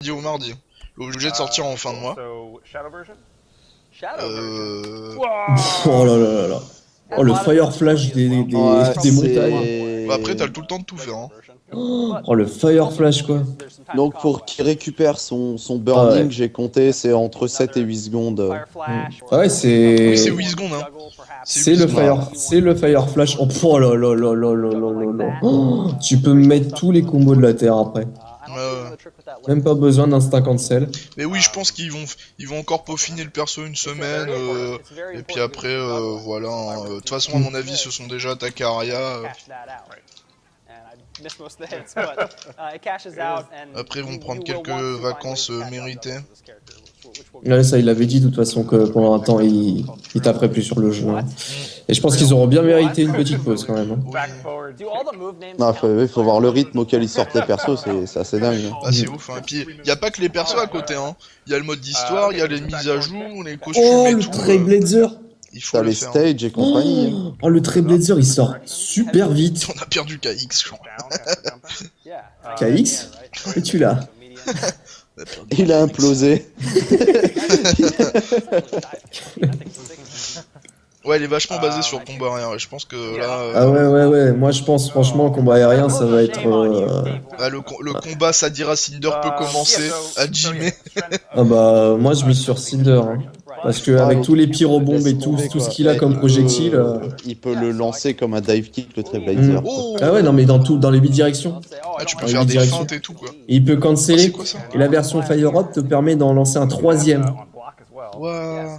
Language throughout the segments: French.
lundi au mardi. Obligé de sortir en fin de mois. Oh là là là là. Oh, le Fire Flash Ouais, des montagnes. Bah après, t'as tout le temps de tout faire. Hein. Oh, le Fire Flash, quoi. Donc pour qu'il récupère son Ah burning, ouais. j'ai compté, c'est entre 7 et 8 secondes. Ah ouais, Oui, c'est c'est... 8 secondes. Hein. C'est le Fire... C'est le Fire Flash. Oh, oh là là là là là là là là. Oh, tu peux mettre tous les combos de la Terre après. Même pas besoin d'instinct cancel. Mais oui, je pense ils vont encore peaufiner le perso une semaine. Et puis après, voilà. Hein. De toute façon, à mon avis, ce sont déjà attaqués à Arya. Après, ils vont prendre quelques vacances méritées. Là, ça, il avait dit de toute façon que pendant un temps, il taperait plus sur le jeu. Hein. Et je pense qu'ils auront bien mérité une petite pause quand même. Hein. Non, il faut voir le rythme auquel ils sortent les persos, c'est assez dingue. Hein. Ah, c'est ouf. Hein. Et puis, y a pas que les persos à côté. Hein. Y a le mode d'histoire, y a les mises à jour, les costumes Oh, et le tout. Trailblazer. Il faut T'as le les faire. stages et compagnie. Hein. Oh, le Trailblazer, il sort super vite. On a perdu KX, je crois. KX, es-tu là? Il a implosé. Ouais, elle est vachement basée sur le combat aérien. Je pense que là. Ah ouais. Moi, je pense franchement, combat aérien, ça va être... Le combat Sadira Cinder peut commencer à Jimmy. Ah bah, moi, je mise sur Cinder. Hein. Parce que avec tous les pyrobombes et tout ce qu'il a comme projectile... Il peut le lancer comme un dive kick, le Trailblazer. Oh. Ah ouais, non, mais dans les 8 directions. Ah, tu peux Dans les faire huit des directions. feintes et tout, quoi. Et il peut Ah, c'est canceller. quoi ça? Et la version Fire Up te permet d'en lancer un troisième. Waouh.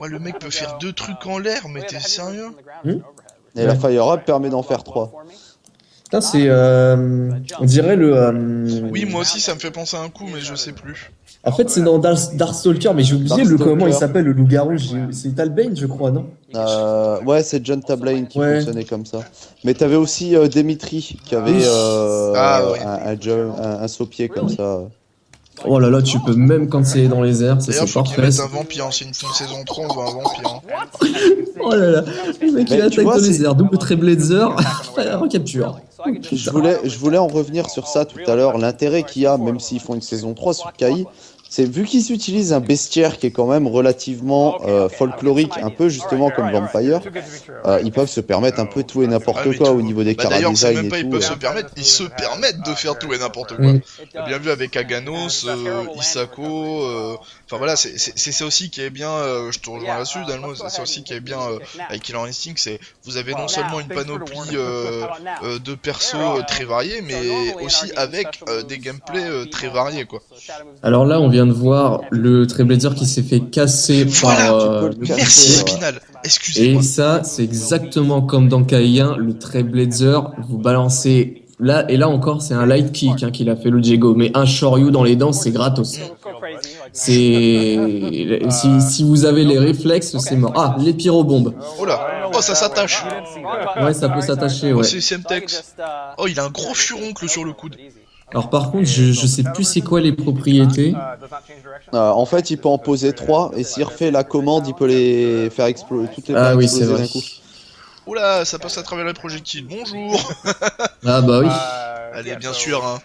Ouais, le mec peut faire 2 trucs en l'air, mais t'es sérieux? Et la Fire Up permet d'en faire 3. Putain, c'est... on dirait le... Oui, moi aussi, ça me fait penser à un coup, mais je sais plus. En fait, c'est dans Darkstalker, mais j'ai oublié comment il s'appelle, le loup-garou. C'est Talbane, je crois, non? Ouais, c'est John Tablaine qui Ouais. fonctionnait comme ça. Mais t'avais aussi Dimitri qui avait un saut-pied comme ça. Oh là là, tu peux même canceller dans les airs, ça D'ailleurs, c'est faut qu'ils parfait. mettent un vampire. C'est une saison 3, on veut un vampire. Hein. Oh là là, le mec il Mais tu attaque vois, dans les c'est- airs, double Trailblazer, recapture. Je voulais en revenir sur ça tout à l'heure. L'intérêt qu'il y a, même s'ils font une saison 3 sur Kai, c'est vu qu'ils utilisent un bestiaire qui est quand même relativement folklorique, un peu justement comme Vampire, ils peuvent se permettre un peu tout et n'importe Ah, mais quoi tout. au niveau des Bah, d'ailleurs, c'est chara-design même pas et ils tout. peuvent se permettre, ils se permettent de faire tout et n'importe quoi. T'as bien vu avec Aganos, Isako, enfin voilà, c'est ça aussi qui est bien, je te rejoins là-dessus, Dalmo, c'est ça aussi qui est bien avec Killer Instinct, c'est vous avez non seulement une panoplie de persos très variés, mais aussi avec des gameplays très variés, quoi. Alors là, on vient de voir le Trailblazer qui s'est fait casser Voilà, par tu peux le le casser, Merci ouais. Spinal, Et excusez-moi. ça, c'est exactement comme dans Kai1, le Trailblazer, vous balancez... Là, et là encore, c'est un light kick qu'il a fait le Diego, mais un Shoryu dans les dents, c'est gratos. C'est... Si vous avez les réflexes, c'est mort. Ah, les pyrobombes. Oh là, oh ça s'attache. Ouais, ça peut s'attacher, Oh ouais. c'est Semtex. Oh il a un gros furoncle sur le coude. Alors par contre, je sais plus c'est quoi les propriétés. En fait, il peut en poser 3 et s'il refait la commande, il peut les faire exploser, toutes les Ah faire oui, exploser c'est vrai. d'un coup. Oula, ça passe à travers les projectiles, bonjour. Ah bah oui. Allez, bien sûr, hein.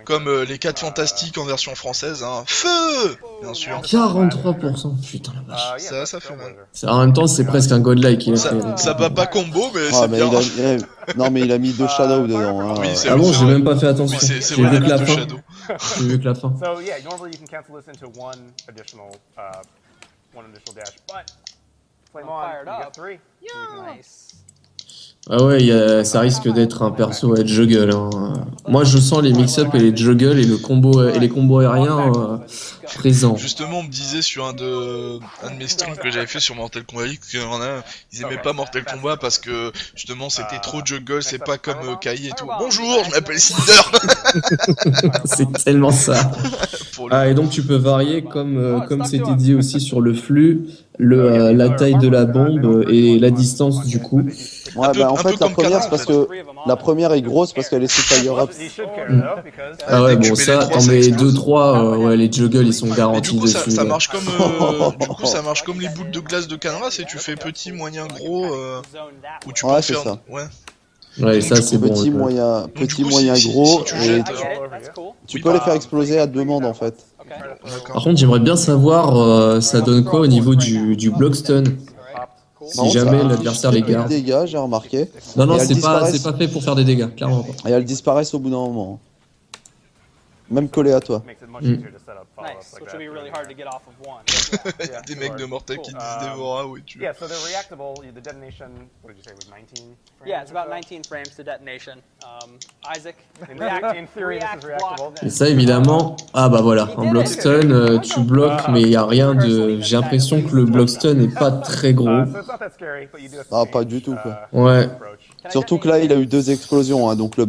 Comme les 4 fantastiques en version française, hein. Feu. Bien sûr. 43%. Putain la vache. Ça fait mal. En même temps, c'est presque un godlike qu'il a fait. Ça bat pas combo, mais Ah, c'est mais bien. non, mais il a mis 2 shadows dedans. Hein. Oui, c'est Ah vrai, bon, c'est j'ai vrai. même pas fait attention. Oui, c'est J'ai vrai, vu que la de fin. Shadow. J'ai vu que la fin. So yeah, normally you can cancel this into one additional dash, but flame on, you got 3. Ah ouais, ça risque d'être un perso à juggle. Hein. Moi, je sens les mix-up et les juggle et le combo et les combos aériens présents. Justement, on me disait sur un de mes streams que j'avais fait sur Mortal Kombat X qu'il y en a, ils aimaient pas Mortal Kombat parce que justement c'était trop juggle, c'est pas comme Kai et tout. Bonjour, je m'appelle Cinder. C'est tellement ça. Pour le- Ah, et donc tu peux varier comme c'était dit aussi sur le flux, la taille de la bombe et la distance du coup. Ouais, Un peu- bah en un peu fait, la comme première, Kana, c'est en parce fait. que la première est grosse parce qu'elle est sous fire up. Ah ouais, Dès que bon tu mets ça, les trois, t'en ça mets explose. 2-3, ouais, les juggles ils sont Mais garantis du coup, dessus. ça ouais. marche comme du coup, ça marche comme les boules de glace de Canvas et tu fais petit, moyen, gros, où tu peux Ouais, en c'est faire. ça. Ouais. Ouais, Donc, ça du c'est coup, bon. Petit, ouais. moyen, Donc, petit, du coup, moyen, si gros. tu Et jettes, tu oui, peux les bah, faire exploser à demande en fait. d'accord. Par contre, j'aimerais bien savoir ça donne quoi au niveau du Blockstun, Par si contre, ça jamais inflige l'adversaire très les peu de garde. dégâts, j'ai remarqué. Non, non, Et elles c'est disparaissent. pas fait pour faire des dégâts, clairement pas. Et elles disparaissent au bout d'un moment. Même collées à toi. Makes it much Mm. easier to set up follow-ups Nice, like which that. will be really hard to get off of one. Il y a des mecs de Mortal qui disent Dévora, oui, tu. Yeah, so they're reactable. The detonation, what did you say, was 19 frames? Yeah, it's or about so? 19 frames to detonation. Isaac, In theory, this is reactable. Et ça, évidemment, ah bah voilà, en Blockstun, tu bloques, mais il y a rien de. J'ai l'impression que le Blockstun n'est pas très gros. So it's not that scary, but you do have to Ah, change, pas du tout, quoi. Ouais. approach. Surtout que là, il a eu 2 explosions, hein, donc le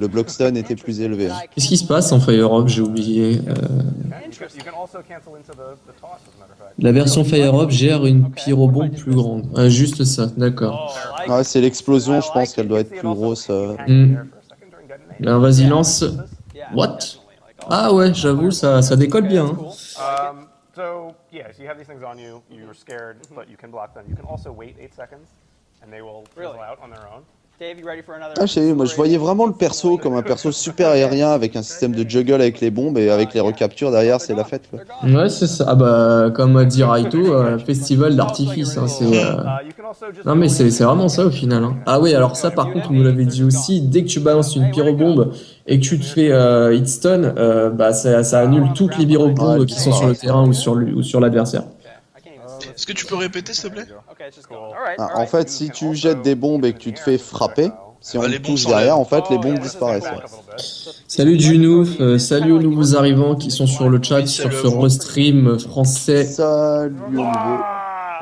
Blockstun était plus élevé. Hein. Qu'est-ce qui se passe en Fire Up? J'ai oublié. You can also cancel into the toss, as a matter of fact. La version Fire Up gère une pyrobombe plus grande. Ah, juste ça, d'accord. Oh, I like Ouais, it. c'est l'explosion, je pense qu'elle doit être plus grosse. Alors vas-y, lance. Yeah, What? definitely. Like, oh, Ah ouais, j'avoue, ça décolle bien. Hein. cool. So, yeah, so you have these things on you, you're scared, but you can block them. You can also wait 8 seconds, and they will fizzle Really? out on their own. Dave, you ready for another? Ah, je sais, moi je voyais vraiment le perso comme un perso super aérien avec un système de juggle avec les bombes et avec les recaptures derrière, c'est la fête quoi. They're gone. Ouais, c'est ça. Ah bah, comme a dit Raito, festival d'artifice. Hein, c'est. You can also just Non mais c'est vraiment ça au final. Hein. Ah oui, alors ça par contre, on nous l'avait dit aussi, dès que tu balances une pyrobombe et que tu te fais hit stun, bah ça annule toutes les pyrobombes Ouais, qui sont sur le terrain ou sur l'adversaire. Okay, I can't even see. Est-ce que tu peux répéter, s'il te plaît? Okay, it's just gone. All right, Ah, all en right. fait, si tu jettes des bombes et que tu te fais frapper, si on Ah, les te bombes touche s'enlèvent. derrière, en fait, les Oh, bombes yeah, this is disparaissent. back Ouais. a little bit. Salut Junouf, salut aux nouveaux arrivants qui sont sur le chat, sur ce restream français. Salut au nouveau.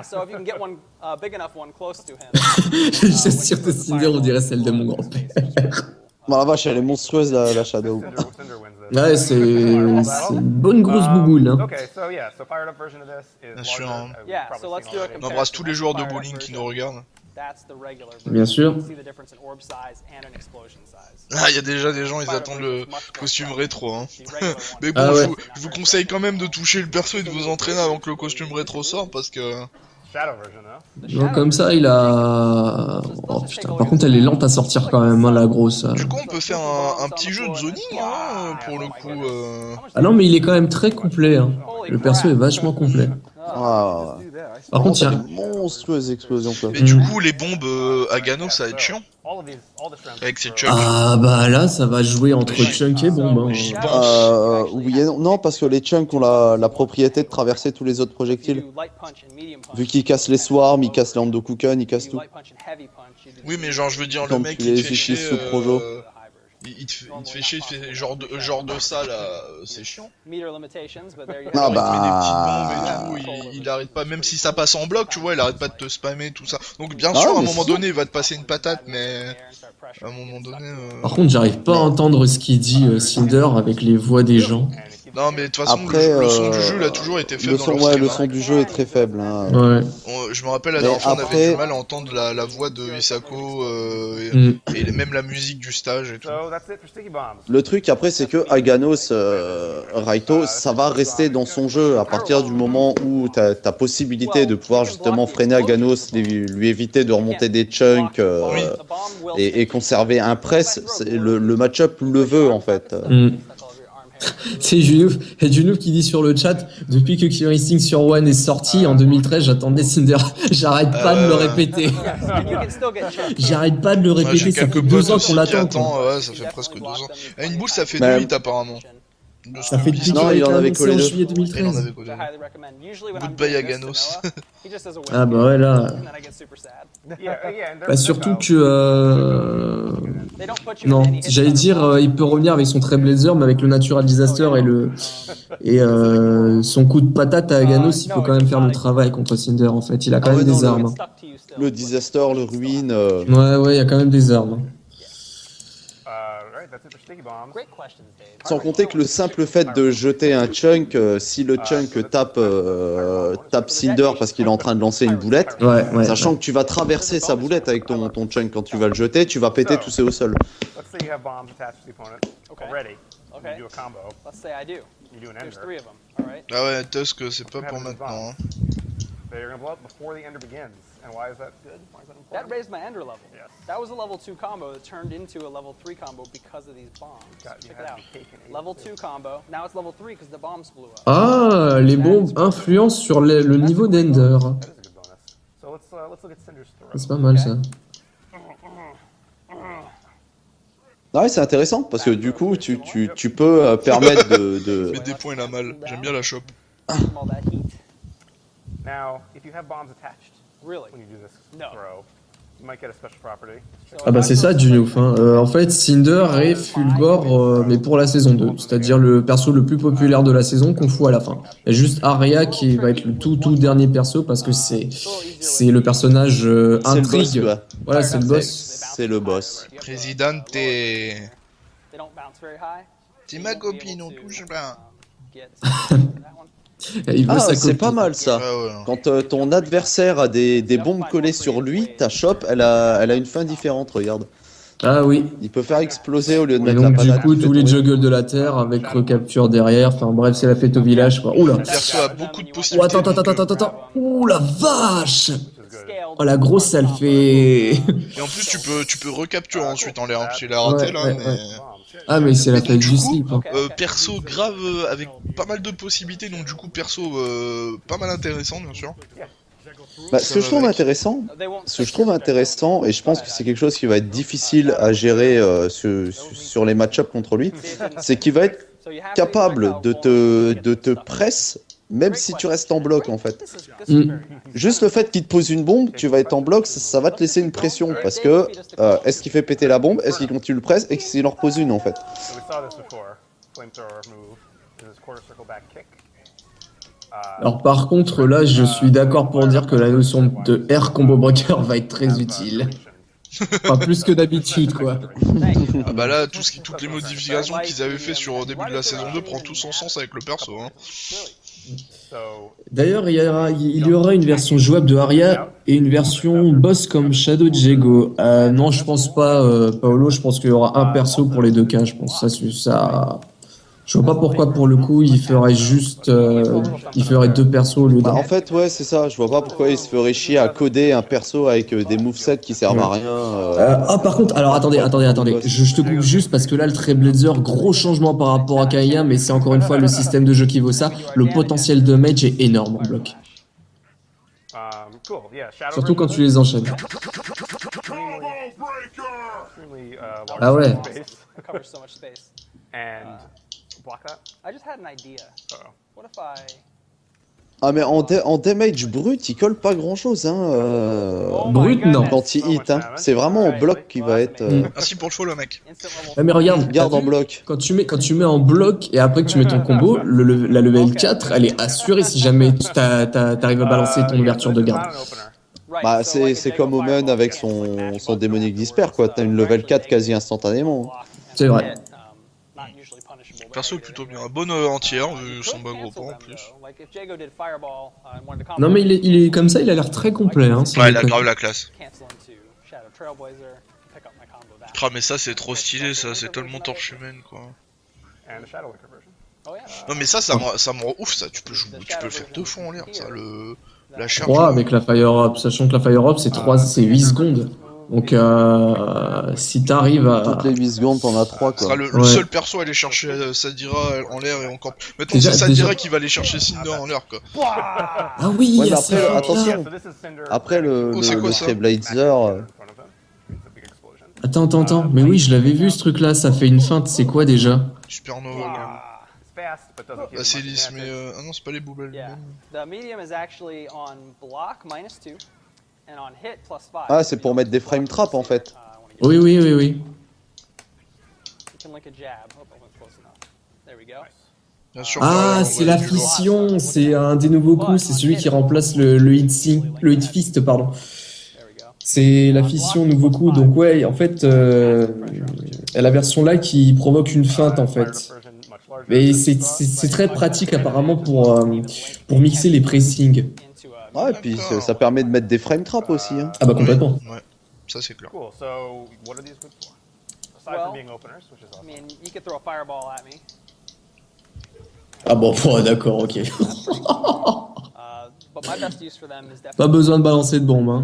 So if you can get one big enough one close to him. Je suis sûr que Cinder, on dirait celle de mon grand-père. Bon, la vache, elle est monstrueuse la Shadow. Cinder wins this. Ouais, c'est une bonne grosse bouboule. Hein. Okay, so yeah, so fired up version of this is Bien sûr, larger, hein. as we've Yeah, probably so let's seen do a already. On embrasse tous les joueurs de bowling qui nous regardent. That's the regular Bien sûr. You can see the difference in orb size and an explosion size. Ah, il y a déjà des gens, ils attendent le costume rétro, hein. The regular one. Mais bon, Ah ouais. je vous conseille quand même de toucher le perso et de vous entraîner avant que le costume rétro sorte, parce que... Shadow version, though. Non, comme ça, il a. Oh putain, par contre, elle est lente à sortir quand même, hein, la grosse. Du coup, on peut faire un petit jeu de zoning, hein, pour le coup... Ah non, mais il est quand même très complet. Hein. Le perso est vachement complet. Ah, Par contre, il y a. une monstrueuse explosion quoi. Mais du coup, les bombes à Gano, ça va être chiant, All the strands avec ces for- chucks. Ah bah là, ça va jouer entre Chunk et Bombe. Hein. J'y pense. Oui et non. Non, parce que les chunks ont la propriété de traverser tous les autres projectiles. You do light punch and medium punch. Vu qu'ils cassent les swarms, ils cassent les Endokuken, ils cassent You tout. light punch and heavy punch. You do Oui, mais genre, je veux dire, le Quand mec, tu il te les fait chier... utilises sous projo. the high version. Il te fait chier, il te fait genre de ça, là, c'est chiant. Meter limitations, but there you Ah go. bah. Il te met des petites bombes et tout, il arrête pas, même si ça passe en bloc, tu vois, il arrête pas de te spammer, tout ça. Donc bien Ah, sûr, à un mais moment si. donné, il va te passer une patate, mais... À un moment donné... Par contre, j'arrive pas à entendre ce qu'il dit Cinder avec les voix des gens. Non, mais de toute façon, Après, le son du jeu, il a toujours été fait le dans son, leur ouais, le schéma. son du jeu est très faible. Hein. Ouais. Je me rappelle, la Mais dernière fois, on avait après- du mal à entendre la voix de Isako et même la musique du stage et tout. So that's it for sticky bombs. Le truc après, c'est que Aganos, Raito, ça va rester dans son jeu à partir du moment où t'as possibilité de pouvoir justement freiner Aganos, lui éviter de remonter des chunks et conserver un press. Le match-up le veut en fait. C'est Junouf qui dit sur le chat, depuis que Killer Instinct sur One est sorti en 2013, j'attendais Cinder. J'arrête pas de le répéter. J'arrête pas de le Ouais, j'ai répéter, ça fait quelques 2 potes ans aussi qu'on qui l'attend. quoi. attendent, ouais, ça fait presque 2 ans. Et une boule, ça fait Bah, 2 hits apparemment. De ce Ça que fait me depuis disent. Non, qu'il a il été en avait annoncé collé en deux. juillet Il en 2013. avait collé. Goodbye à Ganos. Ah bah ouais là. Bah surtout que non, j'allais dire il peut revenir avec son Trailblazer, mais avec le Natural Disaster et son coup de patate à Aganos, il faut quand même faire le travail contre Cinder en fait. Il a quand Ah même ouais, non, des armes. hein. Le Disaster, le Ruin. Ouais, il y a quand même des armes. Right, that's it for sticky bombs. Great questions, Dave. Sans compter que le simple fait de jeter un chunk, si le chunk tape Cinder parce qu'il est en train de lancer une boulette, Ouais. sachant que tu vas traverser sa boulette avec ton chunk quand tu vas le jeter, tu vas péter tous ses au sol. Let's say you have bombs attached to the opponent Okay. already. Okay. You do a combo. Let's say I do. You do an There's ender. 3 of them. All right. Ah ouais, Tusk, c'est pas pour maintenant. Hein. They're gonna blow up before the ender begins. And why is that good? Why is that That important? raised my ender level. Yes. That was a level 2 combo that turned into a level 3 combo because of these bombs. Got- you Check had it out. the cake and ate it, Level too. 2 combo. Now it's level 3 because the bombs blew up. Ah, les bombes influencent sur le niveau d'Ender. That is a good bonus. So let's look at Cinder's throw. C'est pas mal ça. Ouais, c'est intéressant parce que du coup, tu peux permettre de... Mais des points il a mal, j'aime bien la chope. From all that heat. Now, if you have bombs attached Really? when you do this No. throw, you might get a special property. So Ah bah c'est ça Juniouf. Hein. En fait, Cinder et Fulgore, mais pour la saison 2. C'est-à-dire le perso le plus populaire de la saison qu'on fout à la fin. Il y a juste Arya qui va être le tout dernier perso parce que c'est le personnage C'est le boss, intrigue. quoi. Voilà, c'est le boss. C'est le boss. Presidente. They don't bounce very high. C'est ma copine, on touche pas. Get that one. Il veut Ah, sa c'est copie. pas mal ça. Ouais, ouais. Quand ton adversaire a des bombes collées sur lui, ta chope, elle a une fin différente, regarde. Ah oui. Il peut faire exploser au lieu de Et mettre la donc du patate. coup il fait tous les tomber. juggles de la terre avec recapture derrière. Enfin bref, c'est la fête au village quoi. Oula. Le perso a beaucoup de Oh, possibilités. attends. Ouh la vache. Scaled. Oh la grosse ça le fait. Et en plus tu peux recapturer ensuite en l'air, hein, parce qu'il a raté Ouais, là, ouais, mais... ouais. Ah mais c'est la fête du slip. Hein. Perso grave avec pas mal de possibilités, donc du coup perso pas mal intéressant bien sûr. Bah, ce que je trouve intéressant, They won't ce que je trouve intéressant, et je pense que c'est quelque chose qui va être difficile à gérer sur les match-ups contre lui, c'est qu'il va être So you have capable de te presse, même si tu restes en bloc en fait. This is very Juste le fait qu'il te pose une bombe, tu vas être en bloc, ça va te laisser une pression, parce que est-ce qu'il fait péter la bombe, est-ce qu'il continue le presse, et s'il en repose une en fait. So we saw this before. Flamethrower move. This is quarter circle back kick. Alors par contre là je suis d'accord pour dire que la notion de air combo breaker va être très utile. Enfin plus que d'habitude quoi. Thank you. Ah bah là toutes les modifications qu'ils avaient fait sur au début de la saison 2 prend tout son sens avec le perso. Hein. So D'ailleurs il y aura une version jouable de Arya et une version boss comme Shadow Diego. Non je pense pas Paolo, je pense qu'il y aura un perso pour les deux cas, je pense ça. Je vois pas pourquoi pour le coup il ferait juste il ferait deux persos au lieu Bah, d'un. en fait, ouais, c'est ça, je vois pas pourquoi il se ferait chier à coder un perso avec des movesets qui servent à rien. Ah par contre, alors attendez, je te coupe juste parce que là le Trailblazer, gros changement par rapport à Kaya, mais c'est encore une fois le système de jeu qui vaut ça, le potentiel de damage est énorme en bloc. cool. Yeah, Shadow Surtout quand Version tu les enchaînes. extremely, large Ah ouais. space. It covers so much space. And block that. I just had an idea. Uh-oh. What if I... Ah, mais en damage brut, il colle pas grand chose, hein. Brut, non. Quand il hit, hein. C'est vraiment en bloc qui va être. Merci pour le follow mec. Instant level Ah mais regarde, Garde t'as en vu, bloc. quand tu mets en bloc et après que tu mets ton combo, la level 4 elle est assurée si jamais t'arrives à balancer ton ouverture de garde. Not an opener. Right, Bah, so like c'est a comme Jago Omen Fireball avec can't son match démonique both disper, quoi. T'as une level 4 quasi instantanément. C'est vrai. Not usually punishable Perso barrier. plutôt bien, bonne entière, You son could bas gros cancel pas en them, plus. though. Like if Jago did Fireball and wanted to Non mais combo, il est comme ça, il a l'air très complet hein. sans Ouais, il a déconner. grave la classe. cancel into Shadow Trailblazer, pick up my combo back. Ah mais ça c'est trop stylé, ça c'est tellement torche humaine quoi. And the Shadow Licker version. Oh yeah. Non mais ça me rend ouf ça, tu peux le faire deux fois en l'air ça, la charge. 3 avec la Fire Up, sachant que la Fire Up c'est 8 secondes. Donc si t'arrives à... Toutes les 8 secondes, t'en as 3, Ce sera quoi. le Ouais. seul perso à aller chercher Sadira en l'air et encore. Maintenant Déjà- c'est Sadira déjà- qui va aller chercher Cinder en l'air quoi. Ah oui, Ouais, il y mais a après, ça. attention. Yeah, so this is Cinder. Après, le Oh, c'est quoi, ça Trailblazer. In front of him. It's a big explosion. Attends, mais oui je l'avais vu ce truc là, ça fait une feinte, c'est quoi déjà? Supernova quand même. It's fast, but doesn't kill Bah c'est much lisse mais advantage. ah non c'est pas les boules. Yeah. The medium is actually on block -2 and on hit +5. Ah, c'est pour mettre des frame traps, en fait. Oui. You can link a jab. Oh, I went close enough. There we go. Bien sûr. Ah, on c'est va la du lourd. fission, c'est un des nouveaux coups, c'est celui qui remplace le hit fist, pardon. There we go. C'est la fission nouveau coup, donc ouais, en fait, la version là qui provoque une feinte en Fired fait. up version, much larger. Mais c'est très pratique apparemment pour mixer les pressings. Into a Ah, et puis ça permet de mettre des frame traps aussi, hein. Ah bah complètement. Ouais, ça c'est clair. Cool. So, what are these good for? Aside Well, from being openers, which is I awesome. mean, you could throw a fireball at me. Ah bon, d'accord, ok. But Pas besoin de balancer de bombes. Hein.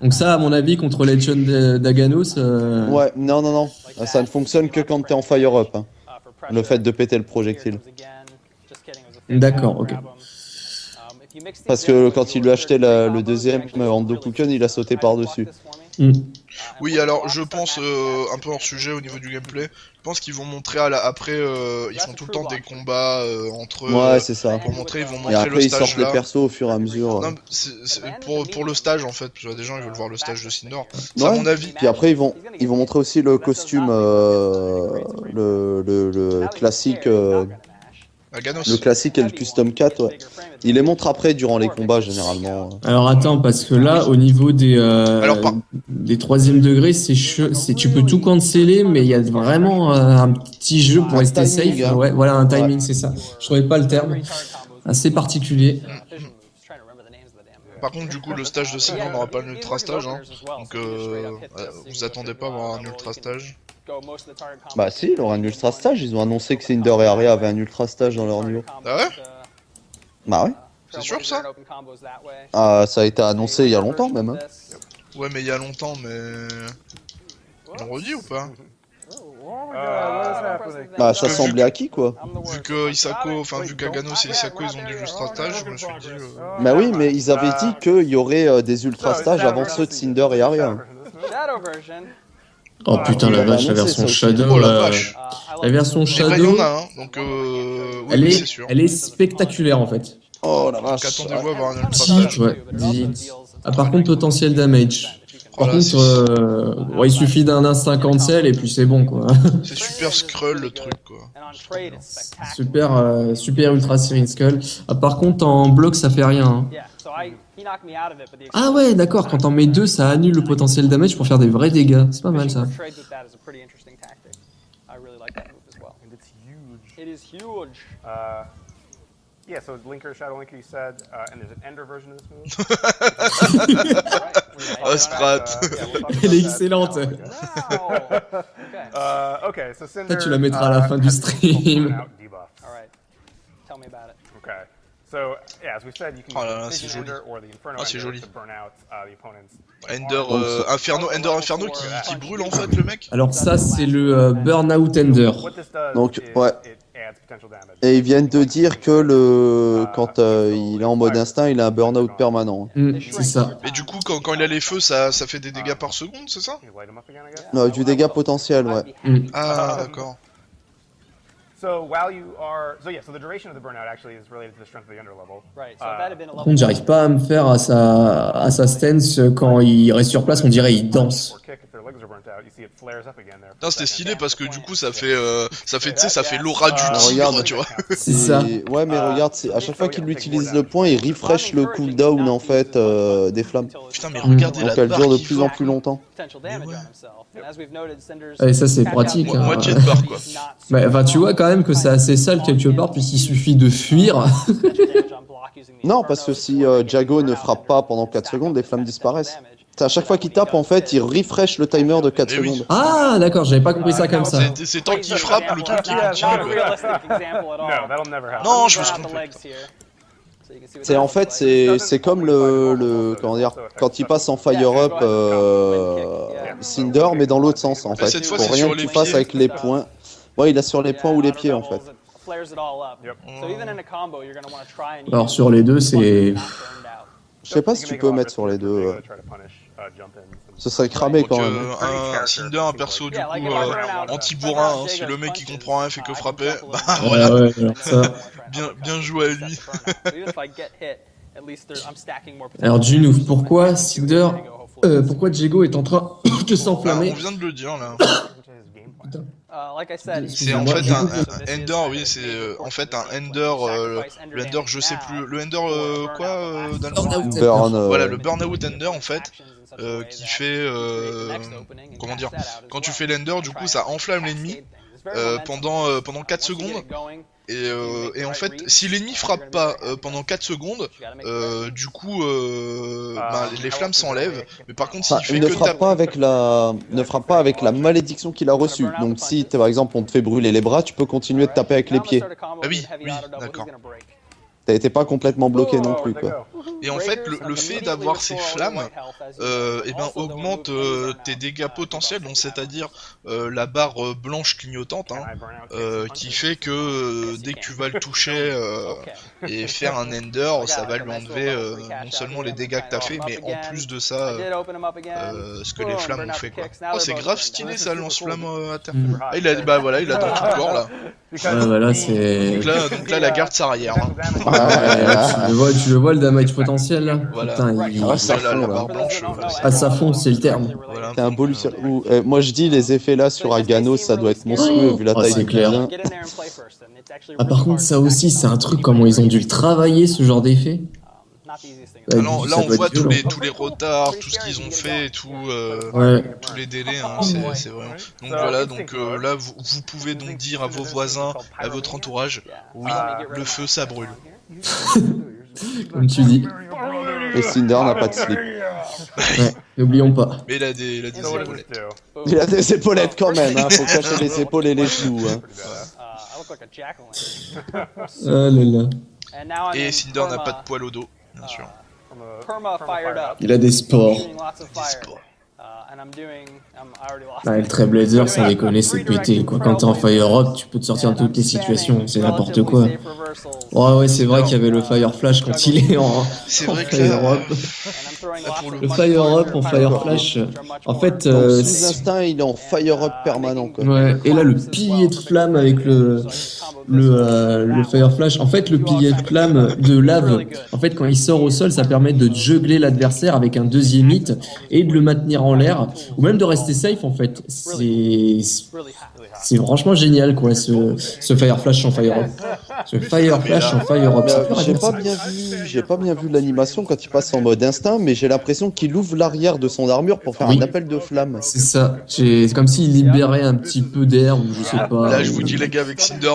Donc ça, à mon avis, contre Legend d'Aganos... Ouais, non. Ça ne fonctionne que quand t'es en fire-up. Hein. Le fait de péter le projectile. D'accord, ok. Parce que quand il lui a acheté le deuxième Handokuken, il a sauté par-dessus. Oui, alors je pense, un peu hors sujet au niveau du gameplay, je pense qu'ils vont montrer après, ils font tout le temps des combats entre eux. Ouais, c'est ça. Pour montrer, ils vont Et montrer après, le ils stage sortent les là. persos au fur et à mesure. Non, c'est pour le stage en fait, parce que des gens ils veulent voir le stage de Cinder. C'est à Ouais. mon avis. Puis après, ils vont montrer aussi le costume, le classique. Aganos. Le classique et le custom 4, ouais. Il les montre après durant les combats généralement. Alors attends, parce que là, au niveau des troisième degrés, tu peux tout canceller, mais il y a vraiment un petit jeu pour Un rester timing, safe. hein. Ouais, voilà, un timing, Ouais. c'est ça. Je trouvais pas le terme. Assez particulier. Par contre, du coup, le stage de Cinder n'aura pas l'ultra stage, hein. Donc vous attendez pas à avoir un ultra stage. Bah si, il aura un ultra stage. Ils ont annoncé que Cinder et Aria avaient un ultra stage dans leur niveau. Ah ouais? Bah ouais. C'est sûr ça? Ah, ça a été annoncé il y a longtemps même. Hein. Ouais, mais il y a longtemps, mais. Ils l'ont redit ou pas? Bah ça semblait acquis quoi. Vu que Isako, enfin vu qu'Aganos et Isako ils ont des ultra stages, je me suis dit. Bah oui, mais ils avaient dit qu'il y aurait des ultra stages avant ceux de Cinder et Aria. Oh putain, la vache, la version Shadow. Oh la vache! La version Mais bah, il y Shadow, en a, hein, donc oui, c'est sûr. elle est spectaculaire en fait. Oh la Donc vache. attendez-vous à avoir un ultra Petite, stage. ouais, 10 hits. Ah, par contre, potentiel damage. Par Voilà, contre, ouais, il suffit d'un instinct cancel et puis c'est bon quoi. c'est super scroll le truc quoi. Super ultra Siren Skull. Ah, par contre, en bloc, ça fait rien. Hein. Ah ouais, d'accord, quand t'en mets deux, ça annule le potentiel damage pour faire des vrais dégâts. C'est pas mal ça. And it's huge. Yeah, so Linker, Shadow Linker, you said, and there's an Ender version of this move. Oh, Sprat. Elle est excellente. Okay, so Cinder. Ça, tu la mettras à la fin du stream. All right, tell me about it. Okay, so yeah, as we said, you can Oh là là, use c'est Vision joli. Ender or the Inferno Ah, c'est Ender joli. to burn out the opponent's. Ender Inferno qui brûle en fait le mec. Alors ça, c'est le Burnout Ender. What this does Donc, is ouais. it adds potential damage. Et ils viennent de dire que quand il est en mode instinct, il a un burn-out permanent. C'est ça. Mais du coup quand il a les feux ça fait des dégâts par seconde, c'est ça? Can you light 'em up again, I guess? Du dégât potentiel, ouais. Ah d'accord. So while you are, so the duration of the burnout actually is related to the strength of the Ender level. Right, so if that had been a Par contre, j'arrive pas à me faire à sa stance quand il reste sur place, on dirait il danse. Or kick if their legs are burnt out, you see it flares up again there. Non, c'était stylé parce que du coup ça fait tu sais ça fait l'aura du tigre, regarde. tu vois. C'est ça. Ouais, mais regarde, à chaque fois qu'il utilise le point, il refresh le cooldown en fait des flammes. Putain mais regardez Donc la elle barre dure de qui plus va. en plus longtemps. Potential damage on himself. And as we've noted, Cinder's Et ça, c'est pratique. Hein. Moitié de barre quoi. Bah, enfin, tu vois quand même que c'est assez sale quelque part, puisqu'il suffit de fuir. Non, parce que si Jago ne frappe pas pendant 4 secondes, les flammes disparaissent. C'est à chaque fois qu'il tape, en fait, il refresh le timer de 4 Eh oui. secondes. Ah, d'accord, j'avais pas compris ça comme ça. C'est tant qu'il frappe le truc qui continue quoi. No, that'll never happen. Non, je me suis trompé. C'est en fait, c'est comme comment dire, quand il passe en fire up Cinder, mais dans l'autre sens en fait. cette fois, Faut c'est rien sur que les tu fasses pieds. avec les poings. Ouais, il a sur les poings ou les pieds en fait. Alors sur les deux, c'est... Je sais pas si tu peux mettre sur les deux. Ce serait cramé Donc quand même. un Cinder, un perso du coup anti-bourrin, hein, si le mec qui comprend rien fait que frapper, bah Ouais, voilà, ouais, alors ça... bien joué à lui. Alors Junouf, pourquoi Cinder... pourquoi Jago est en train de Bah, on s'enflammer? vient de le dire là. Like I said, C'est en fait un Ender, oui, c'est en fait un Ender, le Ender, je sais plus, le Ender quoi dans le Burn. Voilà, le Burnout Ender en fait, qui fait, comment dire, quand tu fais l'Ender, du coup ça enflamme l'ennemi pendant 4 secondes. Et en fait, si l'ennemi frappe pas pendant 4 secondes, du coup, les flammes s'enlèvent. Mais par contre, s'il fait Il ne que frappe taper, pas avec la malédiction qu'il a reçue. Donc si par exemple on te fait brûler les bras, tu peux continuer de taper avec les pieds. Ah oui, d'accord. été pas complètement bloqué non plus, quoi. Et en fait, le fait d'avoir ces flammes, eh ben, augmente tes dégâts potentiels, donc c'est-à-dire la barre blanche clignotante, hein, qui fait que dès que tu vas le toucher et faire un ender, ça va lui enlever non seulement les dégâts que t'as fait, mais en plus de ça, ce que les flammes ont fait, quoi. Oh, c'est grave stylé ça, le lance-flamme à terre. Ah, bah voilà, il a dans tout le corps là. Voilà, c'est... Donc là, la garde s'arrière. Hein. Tu le vois le damage potentiel là. Voilà. Putain, il... ça la fond, barre là. blanche. Ah, ça fond, c'est le terme. Voilà. C'est un beau Lucian. Moi je dis les effets là sur Agano, ça doit être monstrueux vu la Oh, taille c'est du clair. cousin. Ah, par contre, ça aussi, c'est un truc, comment ils ont dû le travailler, ce genre d'effet. Alors, là, Ça on doit voit être violent. tous les retards, tout ce qu'ils ont fait et tout, Ouais. tous les délais, hein, c'est vraiment. Donc voilà, donc là, vous pouvez donc dire à vos voisins, à votre entourage, oui, le feu, ça brûle. Comme tu dis. Et Cinder n'a pas de slip. Ouais, n'oublions pas. Mais il a des épaulettes. Il a des épaulettes quand même, hein. Faut cacher les épaules et les genoux. Hein. Ah là là. Et Cinder n'a pas de poil au dos, bien sûr. Il a des sports. Des sports. Ah, le Trailblazer, sans déconner, c'est pété, quoi. Quand t'es en Fire Up, tu peux te sortir de toutes les situations, c'est n'importe quoi. Ouais, c'est vrai qu'il y avait le Fire Flash quand il est en, C'est en vrai que Fire Up. Le Fire Up en Fire Flash, en fait, Sous instinct, il est en fire up permanent, quoi. ouais, et là, le pilier de flamme avec le Fire Flash. En fait, le pilier de flamme de lave, en fait, quand il sort au sol, ça permet de juggler l'adversaire avec un deuxième hit et de le maintenir en l'air, ou même de rester safe, en fait. C'est franchement génial, quoi, ce Fire Flash en Fire Up. Ce Fire Flash en Fire Up. C'est dur à J'ai dire, pas ça. bien vu l'animation quand il passe en mode instinct, mais j'ai l'impression qu'il ouvre l'arrière de son armure pour faire Oui. un appel de flamme. C'est ça. C'est comme s'il libérait un petit peu d'air, ou je sais pas. Là, je vous dis, les gars, avec Cinder,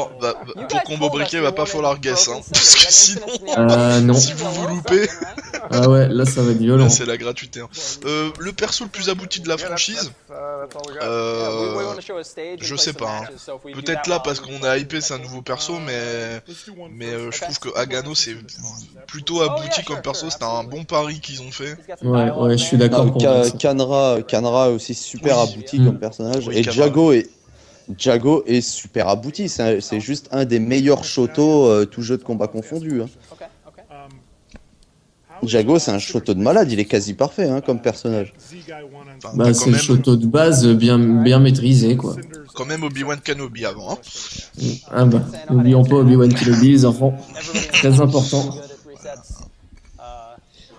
pour combo briquet, va pas falloir guess, hein. Parce que sinon, Non. si vous loupez, Ah ouais, là, ça va être violent. là, c'est la gratuité. Hein. Le perso le plus abouti de la franchise, je sais pas. Hein. Peut-être là parce qu'on a hypé, c'est un nouveau perso, mais je trouve que Agano c'est plutôt abouti comme perso. C'était un bon pari qu'ils ont fait. Ouais, je suis d'accord pour ça. Kanra aussi super Oui. abouti Mm. comme personnage. Oui, Et Kanra. Jago est super abouti. C'est juste un des meilleurs shotos, tout jeu de combat confondu. Hein. Jago, c'est un shoto de malade. Il est quasi parfait hein, comme personnage. Enfin, Bah, t'as c'est le shoto de base bien maîtrisé, quoi. quand même Obi-Wan Kenobi avant. Hein. Ah bah, n'oublions pas Obi-Wan Kenobi, les enfants. Très important.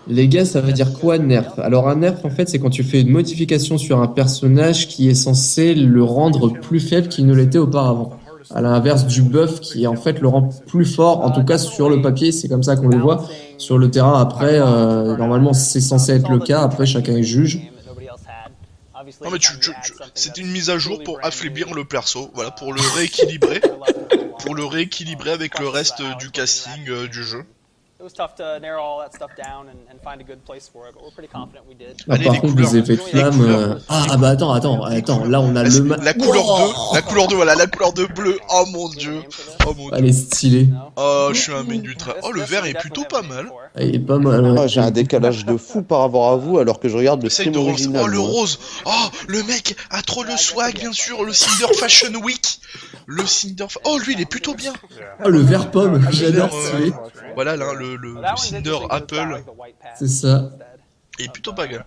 Les gars, ça veut dire quoi nerf? Alors un nerf, en fait, c'est quand tu fais une modification sur un personnage qui est censé le rendre plus faible qu'il ne l'était auparavant. À l'inverse du buff qui, en fait, le rend plus fort. En tout cas, sur le papier, c'est comme ça qu'on le voit. Sur le terrain, après, normalement, c'est censé être le cas. Après, chacun juge. Non mais c'était une mise à jour pour affaiblir le perso, voilà, pour le rééquilibrer, avec le reste du casting du jeu. Ah, Allez, par les contre, couleurs. les effets de Les flamme. couleurs. Ah bah attends, là on a le. La couleur 2, voilà, la couleur de bleu. Oh mon dieu. Elle est stylée. Oh, je suis un mec d'ultra. Oh, le vert est plutôt pas mal. Elle est pas mal. Ouais. Ah, j'ai un décalage de fou par rapport à vous alors que je regarde le Essaye stream de rendre. original. Oh, le moi. rose. Oh, le mec a trop le swag, bien sûr. Le Cinder Fashion Week. Le Cinder. Oh, lui, il est plutôt bien. Oh, le vert pomme, j'adore Euh, stylé. Voilà, là, le Cinder Apple C'est ça. est plutôt pas mal.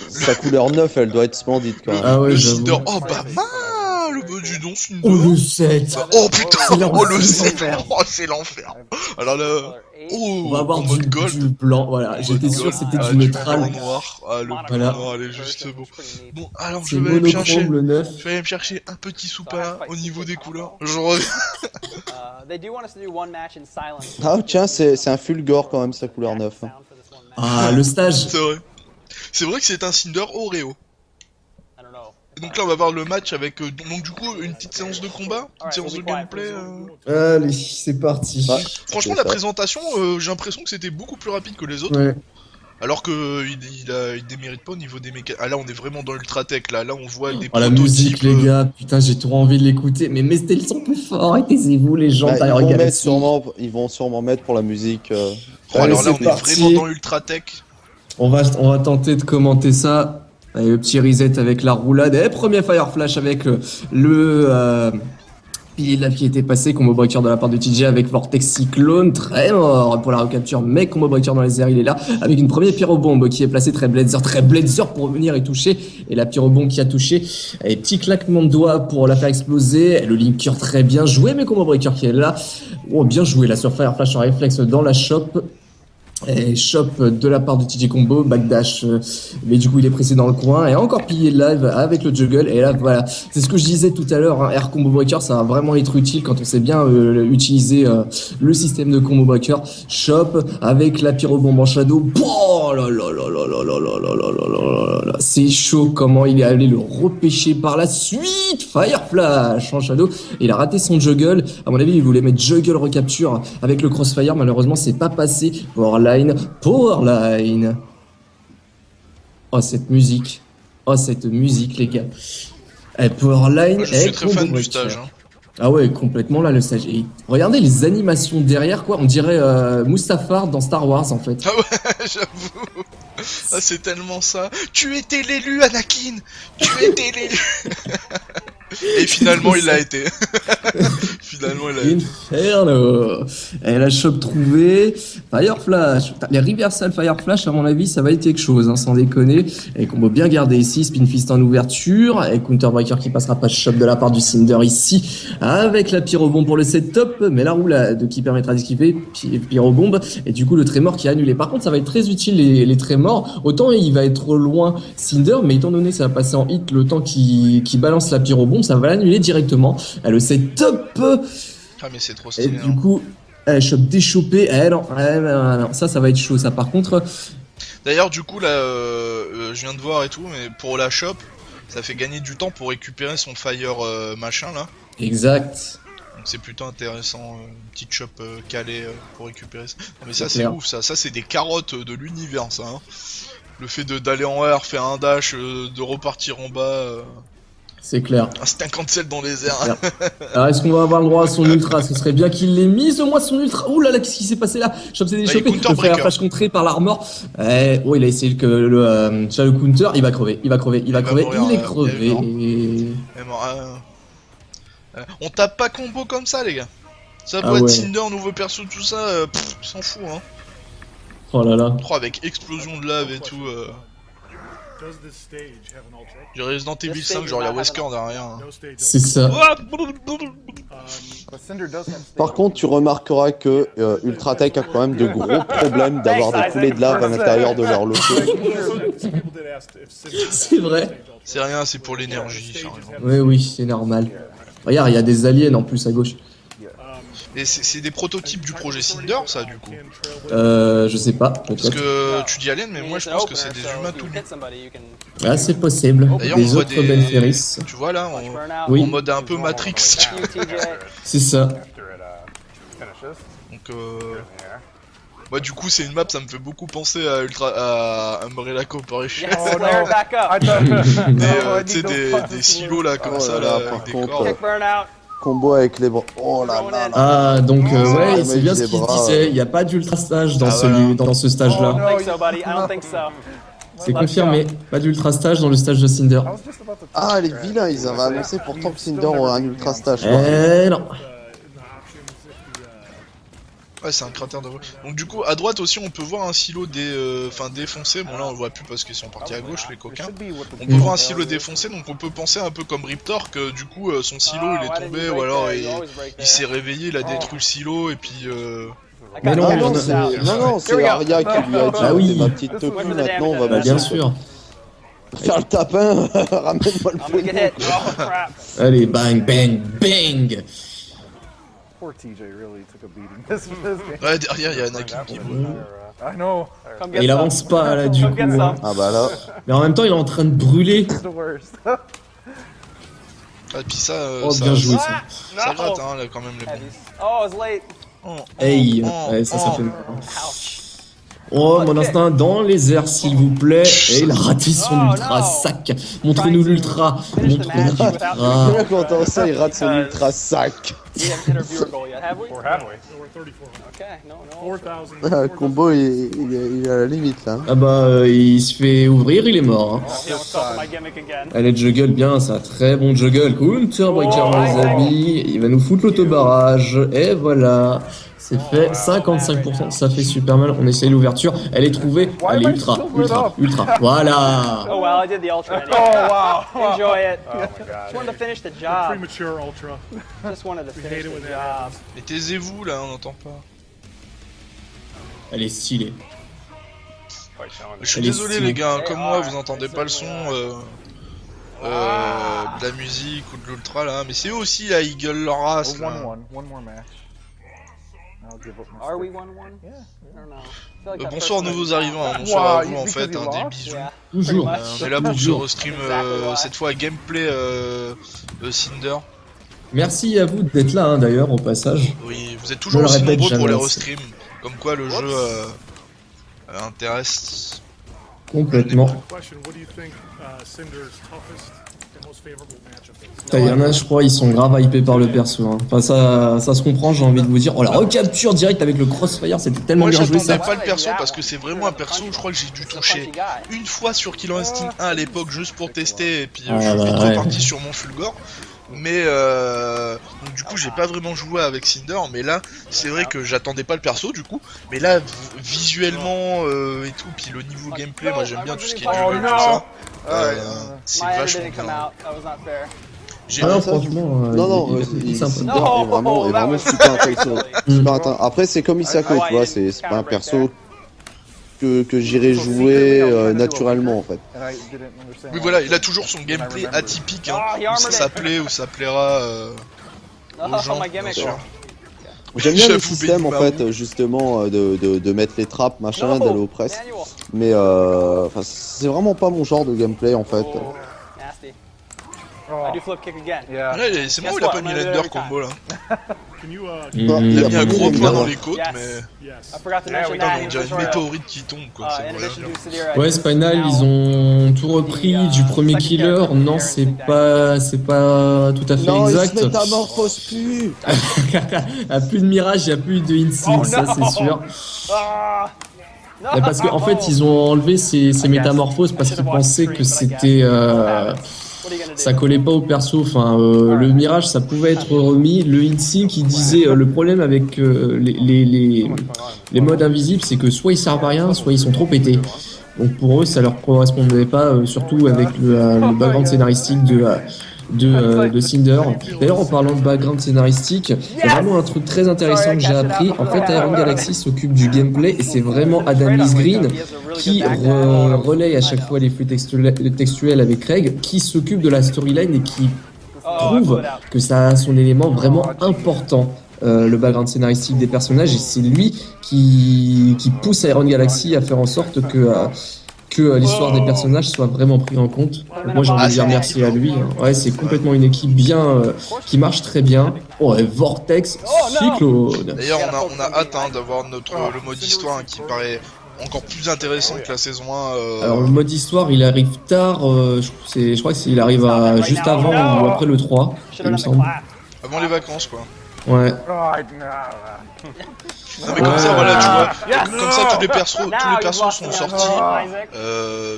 Sa couleur 9, elle doit être splendide quand même. Ah ouais, le j'avoue. Cinder. Oh, bah, mal. Dis donc, Cinder. Oh le 7. Oh putain, C'est l'enfer. oh le 7. Oh, c'est l'enfer. Alors là. Oh, On va avoir en mode gold. du blanc, voilà, En j'étais mode sûr gold. que c'était Ah, du du neutral. blanc noir. Ah, le blanc Voilà. noir, elle est juste beau. Bon, alors C'est je vais aller me chercher. monochrome le 9. Je vais aller me chercher un petit soupa au niveau des couleurs. Je reviens. Ah tiens, c'est un Fulgore quand même sa couleur 9. hein. Ah, le stage. C'est vrai. C'est vrai que c'est un Cinder Oreo. Et donc là on va voir le match avec donc du coup une petite séance de combat, une séance de gameplay. Allez, c'est parti. Ah, Franchement c'est la ça. présentation, j'ai l'impression que c'était beaucoup plus rapide que les autres. Ouais. Alors que il démérite pas au niveau des mécaniques. Ah là on est vraiment dans Ultratech là on voit des Oh la prototypes. musique les gars, putain j'ai trop envie de l'écouter, mais mettez le son plus fort et taisez-vous les gens Bah, derrière Galaxy. ils vont sûrement mettre pour la musique. Oh, alors là c'est on est parti. vraiment dans Ultratech. On va tenter de commenter ça. Allez, le petit reset avec la roulade. Et premier Fire Flash avec le pilier de lave qui était passé. Combo breaker de la part de TJ avec Vortex Cyclone. Très mort pour la recapture. Mais combo breaker dans les airs, il est là. Avec une première pyrobombe qui est placée. Très Blazer pour revenir et toucher. Et la pyrobombe qui a touché. Et petit claquement de doigts pour la faire exploser. Et le linker très bien joué. Mais combo breaker qui est là. Oh, bien joué là sur Fire Flash en réflexe dans la shop. Et shop de la part de TJ Combo, backdash, mais du coup il est pressé dans le coin et encore pillé live avec le juggle et là voilà, c'est ce que je disais tout à l'heure, hein, Air Combo Breaker ça va vraiment être utile quand on sait bien utiliser le système de Combo Breaker. Shop avec la pyrobombe en shadow, oh là là là là là là là là là là là, c'est chaud comment il est allé le repêcher par la suite. Fire Flash en shadow, il a raté son juggle, à mon avis il voulait mettre juggle recapture avec le crossfire, malheureusement c'est pas passé. Powerline. Oh cette musique les gars. Powerline. Je suis très fan du stage. Hein. Ah ouais complètement là le stage. Et regardez les animations derrière quoi, on dirait Mustafar dans Star Wars en fait. Ah ouais j'avoue. Ah c'est tellement ça. Tu étais l'élu Anakin. Tu étais l'élu. Et finalement il l'a été. Finalement il a été. Inferno. Et la shop trouvée. Fire Flash. Les reversal Fire Flash à mon avis ça va être quelque chose hein, sans déconner. Et qu'on va bien garder ici. Spin Fist en ouverture. Et Counter Breaker qui passera pas shop de la part du Cinder ici. Avec la pyrobombe pour le setup. Mais la roulade qui permettra d'esquiver. Pyrobombe. Et du coup le trémor qui est annulé. Par contre ça va être très utile les trémors. Autant il va être loin Cinder. Mais étant donné que ça va passer en hit le temps qui balance la pyrobombe. Ça va l'annuler directement. Le setup. Ah mais c'est trop stylé. Et du coup, shop déchopé. Non, ça va être chaud. Ça par contre. D'ailleurs du coup là, je viens de voir et tout, mais pour la shop, ça fait gagner du temps pour récupérer son fire machin là. Exact. Donc c'est plutôt intéressant, une petite shop calée pour récupérer ça. Non, mais ça c'est ouf, ça c'est des carottes de l'univers ça. Hein. Le fait d'aller en air, faire un dash, de repartir en bas. C'est clair. Un stun cancel dans les airs. Alors est-ce qu'on va avoir le droit à son ultra? Ce serait bien qu'il l'ait mis au moins son ultra. Ouh là là, qu'est-ce qui s'est passé là? Shop s'est déchopé. Le Fire Flash contré par l'armor. Oh il a essayé le counter. Il va crever. Il est crevé. On tape pas combo comme ça les gars. Ça doit être Cinder, nouveau perso, tout ça, s'en fout hein. Oh là là. Avec explosion de lave et tout. J'ai Resident Evil 5, genre la Wesker derrière. Hein. C'est ça. Par contre, tu remarqueras que Ultratech a quand même de gros problèmes d'avoir des coulées de lave à l'intérieur de leur locaux. C'est vrai. C'est rien, c'est pour l'énergie. Oui, c'est normal. Regarde, il y a des aliens en plus à gauche. Et c'est des prototypes du projet Cinder, ça, du coup? Je sais pas. Parce que tu dis alien, mais moi je pense que c'est des humains tout nus. Ah, c'est possible. Des autres Ben Ferris. Tu vois là, en mode un peu Matrix. C'est ça. Donc, moi du coup c'est une map, ça me fait beaucoup penser à Umbrella Corporation. Tu sais des silos là comme ça là, avec des cordes. Combo avec les bras. Oh là là. Ah donc ouais, c'est bien ce qu'il disait. Il n'y a pas d'ultra stage dans ce stage là. C'est confirmé. Pas d'ultra stage dans le stage de Cinder. Ah les vilains, ils avaient annoncé pourtant que Cinder aurait un ultra stage. Non. Ouais, c'est un cratère de... Donc du coup, à droite aussi, on peut voir un silo défoncé. Bon là, on le voit plus parce qu'ils sont partis à gauche, les coquins. On peut voir un silo défoncé, donc on peut penser un peu comme Riptor que du coup, son silo, il est tombé, ou alors il s'est réveillé, il a détruit le silo, et puis... Mais non, non, c'est Arya qui lui a dit, oui. ma petite toku, maintenant on va bien sûr. Faire le tapin, ramène-moi le feu. Allez, bang, bang, bang. Ouais, derrière, il y a Anakin qui meurt. Et il avance pas là du coup. Hein. Ah bah là. Mais en même temps, il est en train de brûler. Ah, puis ça, bien joué ça. Ça gratte, hein, là, quand même, les bons. Oh, it's late. Hey, ouais, ça fait mal. Oh, mon instinct dans les airs, s'il vous plaît. Et il a raté son ultra sac. Montre-nous l'ultra. Montre-nous l'ultra. Quand on entend ça, il rate son ultra sac. We haven't hit our viewer goal yet, have we? Or have we? We're 3400. Okay, no. 4,000. Combo, il est à la limite là. Ah bah, il se fait ouvrir, il est mort. Hein. He wants to my gimmick again. Allez, juggle bien, ça. Très bon juggle. Counter breaker, mes amis. Il va nous foutre l'autobarrage. Et voilà. C'est fait 55%. Ça fait super mal. On essaye l'ouverture. Elle est trouvée. Elle est ultra. Voilà. Oh well, I did the ultra. Anyway. wow. Enjoy it. Oh my god. Just wanted to finish the job. Premature ultra. Just wanted to We finish hate it the when that job. happens. Mais taisez-vous là, on n'entend pas. Elle est stylée. Quite challenging. Je suis Elle est désolé stylée. les gars, comme moi vous entendez pas le son de la musique ou de l'ultra là, mais c'est eux aussi là, ils gueulent leur race là. One more match. I'll give up my Are stick. we 1-1? Yeah. I don't know. I feel like that Bonsoir first nouveaux one- arrivants, hein, bonsoir à vous en because fait, you des lost? bisous. Yeah. Toujours. Pretty On est là pour se Toujours. restream Exactly. cette fois gameplay Cinder. Merci à vous d'être là, hein, d'ailleurs, au passage. Oui, vous êtes toujours Je le aussi répète nombreux pour jamais les assez. restreams. Comme quoi le jeu intéresse. Complètement. Question, what do you think Cinder's toughest and most favorable matchup is? Putain, il y en a, je crois, ils sont grave hypés par le perso. Hein. Enfin, ça se comprend, j'ai envie de vous dire. Oh, la recapture direct avec le crossfire, c'était tellement Moi bien joué j'attendais ça. pas le perso parce que c'est vraiment un perso, je crois que j'ai dû toucher une fois sur Killer Instinct 1 à l'époque juste pour tester et puis je suis vite ouais. reparti sur mon Fulgore. Mais donc du coup j'ai pas vraiment joué avec Cinder, mais là c'est vrai que j'attendais pas le perso du coup, mais là visuellement et tout, puis le niveau gameplay, moi j'aime bien tout ce qui est juggle tout ça. C'est My end vachement didn't come bien. out. That was not fair. J'ai Ah non, ça, franchement, Non, il est sympa. Cinder No, est vraiment that was super intéressant. really- Super intéressant. Après, c'est comme Isako, tu vois, c'est pas un perso que j'irais jouer naturellement en fait. And I didn't understand. Oui voilà, il a toujours son gameplay atypique, hein, où ça plaît, ou ça plaira Oh, aux gens, my gimmick. bien sûr. J'aime bien le J'avoue, système en Benny fait, justement, de mettre les trappes, machin, No, d'aller au press. Manual. Mais enfin, c'est vraiment pas mon genre de gameplay en fait. Nasty. Oh, I do flip kick again. yeah. Là, c'est moi où il a pas mis l'ender combo là. Can you Non, Mhm. Il a mis un pas gros mis point l'ender. dans les côtes, Yes. mais yes. I forgot to Yeah, mention we that. on He dirait was une right. météorite qui tombe quoi. In addition to Sudhir, I Ouais, think Spinal, now ils ont tout repris du premier killer. Non, c'est pas tout à fait Non, il se exact. métamorphose plus. Il a plus de mirage, il y a plus de instinct, ça c'est sûr. Ah! No! Mais parce qu'en fait, ils ont enlevé ces métamorphoses parce qu'ils pensaient que c'était What are you gonna do? ça collait pas au perso. Enfin, le mirage, ça pouvait être remis. Le instinct qui disait le problème avec les modes invisibles, c'est que soit ils servent à rien, soit ils sont trop pétés. Donc pour eux, ça leur correspondait pas, surtout avec le background scénaristique de Cinder. D'ailleurs, en parlant de background scénaristique, il y a vraiment un truc très intéressant que j'ai appris. En fait, Iron Galaxy s'occupe du gameplay et c'est vraiment Adam Lee Green qui relaye à chaque fois les flux textuels avec Craig, qui s'occupe de la storyline et qui trouve que ça a son élément vraiment important. Le background scénaristique des personnages, et c'est lui qui pousse Iron Galaxy à faire en sorte que l'histoire des personnages soit vraiment prise en compte. Donc moi j'ai envie de dire merci à lui. Hein. Ouais, c'est complètement une équipe bien qui marche très bien. Oh, et Vortex, Cyclone. d'ailleurs on a hâte hein, d'avoir le mode histoire hein, qui paraît encore plus intéressant que la saison 1. Alors le mode histoire il arrive tard, je crois qu'il arrive juste avant ou après le 3, il me semble. Avant les vacances quoi. Ouais. Oh, Non mais comme ça voilà tu vois, Yes. comme ça tous les persos Now you've sont lost the sortis. Isaac.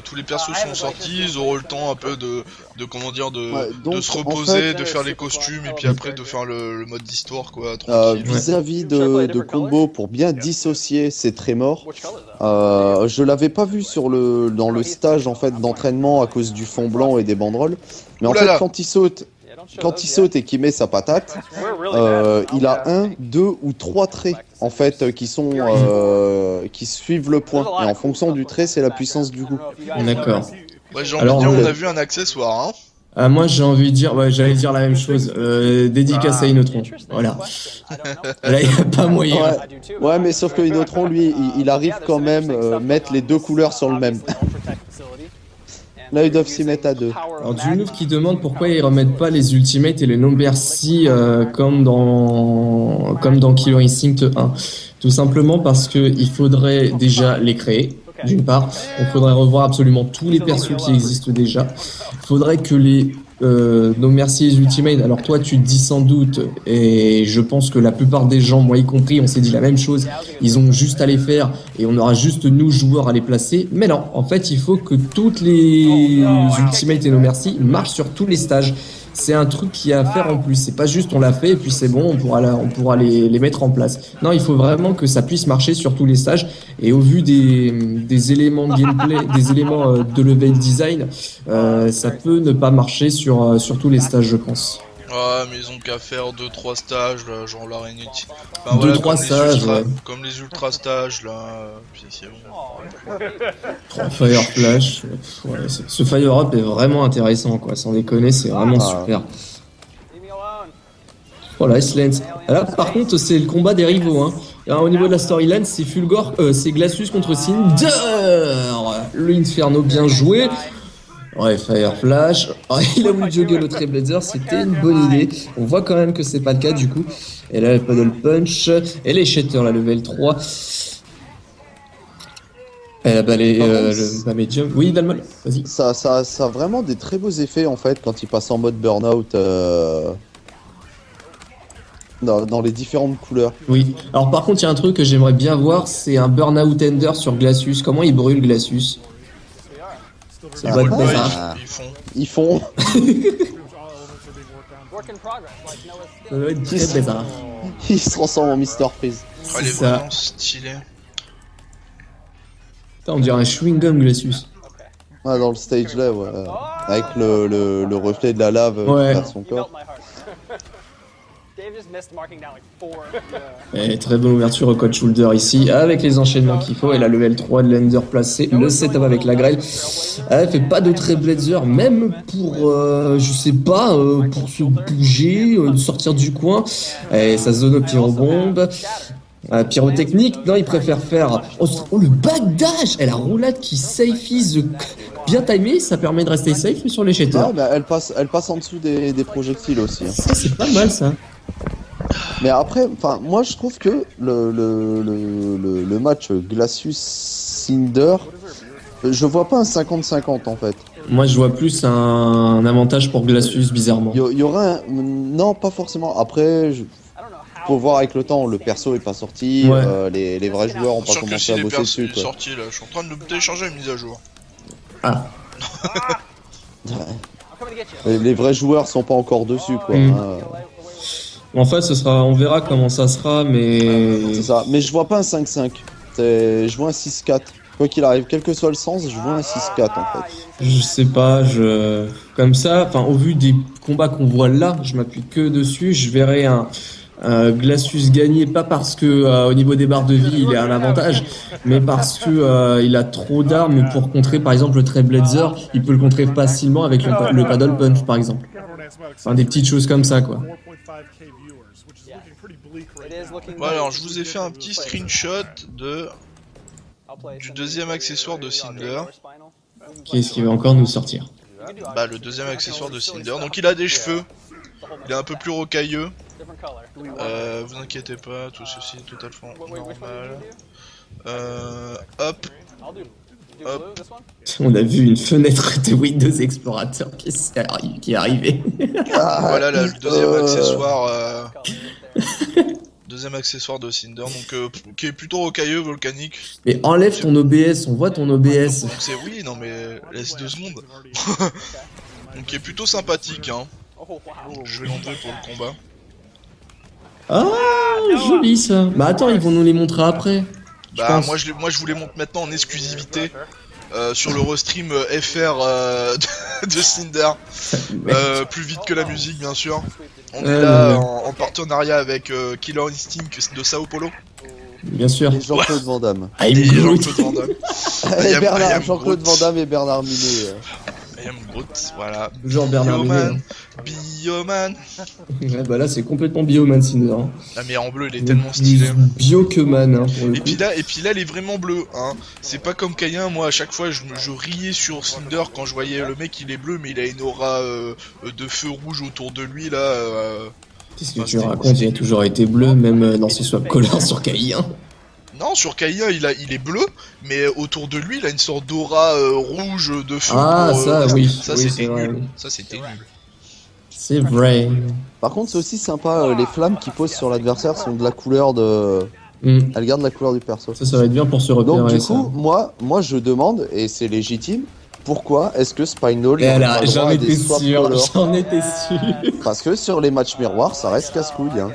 Tous les persos sont sortis, ils auront le temps un peu de comment dire Ouais, de donc, se en reposer, fait- de faire les costumes et puis après de faire le mode d'histoire quoi, tranquille. Vis-à-vis de combo, pour bien dissocier ces trémors, Which color though? je l'avais pas vu dans le stage en fait d'entraînement à cause du fond blanc et des banderoles. Mais en Ouh là fait, là. quand il saute et qu'il met sa patate, We're really bad. il a 1, 2 ou 3 traits en fait qui suivent le point. Et en fonction du trait, c'est la puissance du coup. D'accord. Ouais, j'ai envie Alors, de dire, on on a- a vu un accessoire hein. Moi j'ai envie de dire, j'allais dire la même chose. Dédicace à Inotron. Voilà. Là il n'y a pas moyen. Ouais. Ouais, mais sauf que Inotron, lui, il arrive quand même mettre les deux couleurs sur le même. Là, ils doivent s'y mettre à deux. Alors Junouf qui demande pourquoi ils remettent pas les Ultimates et les No Mercy comme dans Killer Instinct 1. Tout simplement parce que il faudrait déjà les créer. D'une part, il faudrait revoir absolument tous les persos qui existent déjà. Il faudrait que les No Mercy Ultimate, alors toi tu te dis sans doute, et je pense que la plupart des gens, moi y compris, on s'est dit la même chose, ils ont juste à les faire et on aura juste nous joueurs à les placer. Mais non, en fait il faut que toutes les Ultimate et No Mercy marchent sur tous les stages. C'est un truc qui a à faire en plus, c'est pas juste on l'a fait et puis c'est bon, on pourra les mettre en place. Non, il faut vraiment que ça puisse marcher sur tous les stages, et au vu des éléments de gameplay, des éléments de level design, ça peut ne pas marcher sur tous les stages, je pense. Ouais, mais ils ont qu'à faire 2-3 stages là, genre l'araignée. Enfin, 2-3 stages, ouais. Comme les ultra stages là, puis c'est bon. 3 Fire Flash, ouais, ce Fire Up est vraiment intéressant quoi, sans déconner, c'est vraiment super. Leave me alone. Voilà, Iceland. Là par contre c'est le combat des rivaux hein. Alors, au niveau de la storyline, c'est Fulgor, c'est Glacius contre Cinder. Le Inferno bien joué. Ouais, Fire Flash. Oh, il a voulu jogger le Trailblazer, c'était une bonne idée. On voit quand même que c'est pas le cas du coup. Et là, le Paddle Punch. Et les Shatters, la level 3. Et là, bah, le Medium. Oui, Dalmol, vas-y. Ça a vraiment des très beaux effets en fait quand il passe en mode burn-out dans les différentes couleurs. Oui. Alors par contre, il y a un truc que j'aimerais bien voir, c'est un Burnout Ender sur Glacius. Comment il brûle Glacius? Ça doit être Ouais, bizarre. ils font. Work in progress, like Noah's Ça doit être très bizarre. Il se transforme en Mr. Freeze. Elle est C'est ça. vraiment stylée. Putain, on dirait un chewing-gum Glacius. Ah, dans le stage là, ouais. Avec le reflet de la lave Ouais. vers son You corps. melt my heart. Dave just missed marking down like 4. Et très bonne ouverture au code shoulder ici, avec les enchaînements qu'il faut, et la level 3 de l'Ender placé, le setup avec la grêle. Elle fait pas de Trailblazer, même pour, je sais pas, pour se bouger, sortir du coin. Et sa zone au pyrobombe. Pyrotechnique, non, il préfère faire. Oh, le backdash! Et la roulade qui safeise bien timé, ça permet de rester safe sur les shatters. Ah, bah, elle passe en dessous des projectiles aussi. Hein. Ça, c'est pas mal ça. Mais après, enfin, moi je trouve que le match Glacius-Cinder, je vois pas un 50-50 en fait. Moi, je vois plus un avantage pour Glacius, bizarrement. Il y aura un... Non, pas forcément. Après, faut voir avec le temps, le perso est pas sorti, Ouais. les vrais joueurs ont pas Sûr que commencé si à les bosser persos dessus. sont Quoi. sortis là, je suis en train de télécharger une mise à jour. Ah, I'm coming to get you. Les vrais joueurs sont pas encore dessus quoi. Mm. Hein. enfin, on verra comment ça sera, mais. C'est ça. Mais je vois pas un 5-5. Je vois un 6-4. Quoi qu'il arrive, quel que soit le sens, je vois un 6-4 en fait. Je sais pas, comme ça, enfin, au vu des combats qu'on voit là, je m'appuie que dessus, je verrai un Glacius gagner, pas parce que au niveau des barres de vie il a un avantage, mais parce que il a trop d'armes pour contrer par exemple le Trailblazer, il peut le contrer facilement avec le Paddle Punch par exemple. Enfin, des petites choses comme ça quoi. 4.5K viewers, which is looking pretty bleak right It is now. looking Ouais, alors je vous ai fait un petit screenshot du du deuxième accessoire de Cinder. Qu'est-ce qui va encore nous sortir? Bah, le deuxième accessoire de Cinder. Donc, il a des cheveux, il est un peu plus rocailleux. Vous inquiétez pas, tout ceci est totalement normal. Hop, hop. On a vu une fenêtre de Windows Explorator qui est arrivée. Voilà le deuxième accessoire. Deuxième accessoire de Cinder, donc qui est plutôt rocailleux, volcanique. Mais enlève ton OBS, on voit ton OBS. Donc c'est oui, non mais laisse 2 secondes. Donc qui est plutôt sympathique, hein. Je vais l'enlever pour le combat. Ah, joli ça. Bah attends, ils vont nous les montrer après. Bah moi je vous les montre maintenant en exclusivité sur le restream FR de Cinder. Plus vite que la musique bien sûr. On est là en partenariat avec Killer Instinct de Sao Paulo. Bien sûr. Et Jean-Claude Van Damme. I'm Et Groot. Jean-Claude Van Damme. Et I am Jean-Claude Groot. Van Damme et Bernard Minet. I am Groot, voilà. Toujours Bernard Bioman, Minet. Bioman. Ouais, bah là c'est complètement Bioman Cinder. Hein. Ah mais en bleu il est tellement stylé. Plus bio que man hein, pour le Et coup. puis là elle est vraiment bleue, hein. C'est pas comme Kayen, moi à chaque fois je riais sur Cinder quand je voyais le mec il est bleu mais il a une aura de feu rouge autour de lui là. Qu'est-ce que tu racontes? Il a toujours été bleu, même dans ses swap colors sur Kai. Hein. Non, sur Kaïa, il est bleu, mais autour de lui, il a une sorte d'aura rouge de feu. Ah, ça, oui. Ça, Oui, c'était c'est vrai, nul. oui. Ça, c'était nul. C'est vrai. Par contre, c'est aussi sympa, les flammes qui posent sur l'adversaire sont de la couleur de. Elles gardent la couleur du perso. Ça va être bien pour se repérer. Donc, du ça. coup, moi je demande, et c'est légitime, pourquoi est-ce que Spinal. Et n'a là, pas le droit j'en à étais des swap sûr, color? j'en étais sûr. Parce que sur les matchs miroirs, ça reste casse-couille. Hein.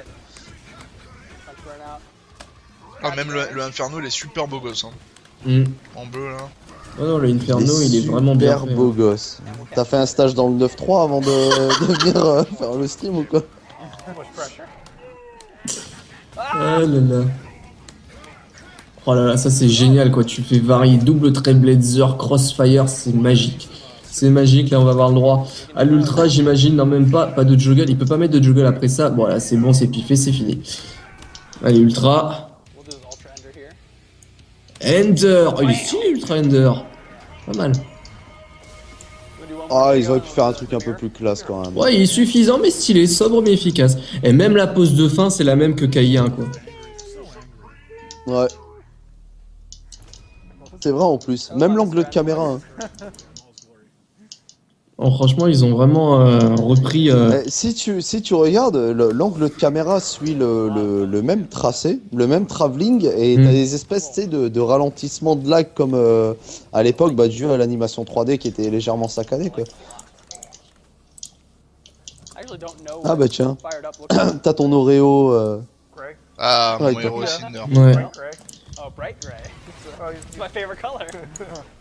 Ah, même le Inferno, il est super beau gosse. Hein. En bleu, là. Oh non, le Inferno, il est vraiment bien super fait. beau gosse. T'as fait un stage dans le 9-3 avant de venir faire le stream ou quoi? Ah là là. Oh là là, ça c'est génial quoi. Tu fais varier double Trailblazer, Crossfire, c'est magique. C'est magique, là on va avoir le droit à l'ultra, j'imagine. Non, même pas de juggle. Il peut pas mettre de juggle après ça. Bon, là c'est bon, c'est piffé, c'est fini. Allez, ultra. Ender. Oh, il est stylé, Ultra Ender. Pas mal. Ah, ils auraient pu faire un truc un peu plus classe quand même. Ouais, il est suffisant mais stylé, sobre mais efficace. Et même la pose de fin, c'est la même que Kai1 quoi. Ouais. C'est vrai en plus. Même l'angle de caméra. Hein. Oh, franchement, ils ont vraiment repris. Si tu regardes, l'angle de caméra suit le même tracé, le même travelling, et t'as des espèces de ralentissement de lag comme à l'époque, dû à l'animation 3D qui était légèrement saccadée quoi. Ah bah tiens, t'as ton Oreo. Ah, mon Ouais, héros Cinder. Ouais. Oh, bright gray. It's my favorite color.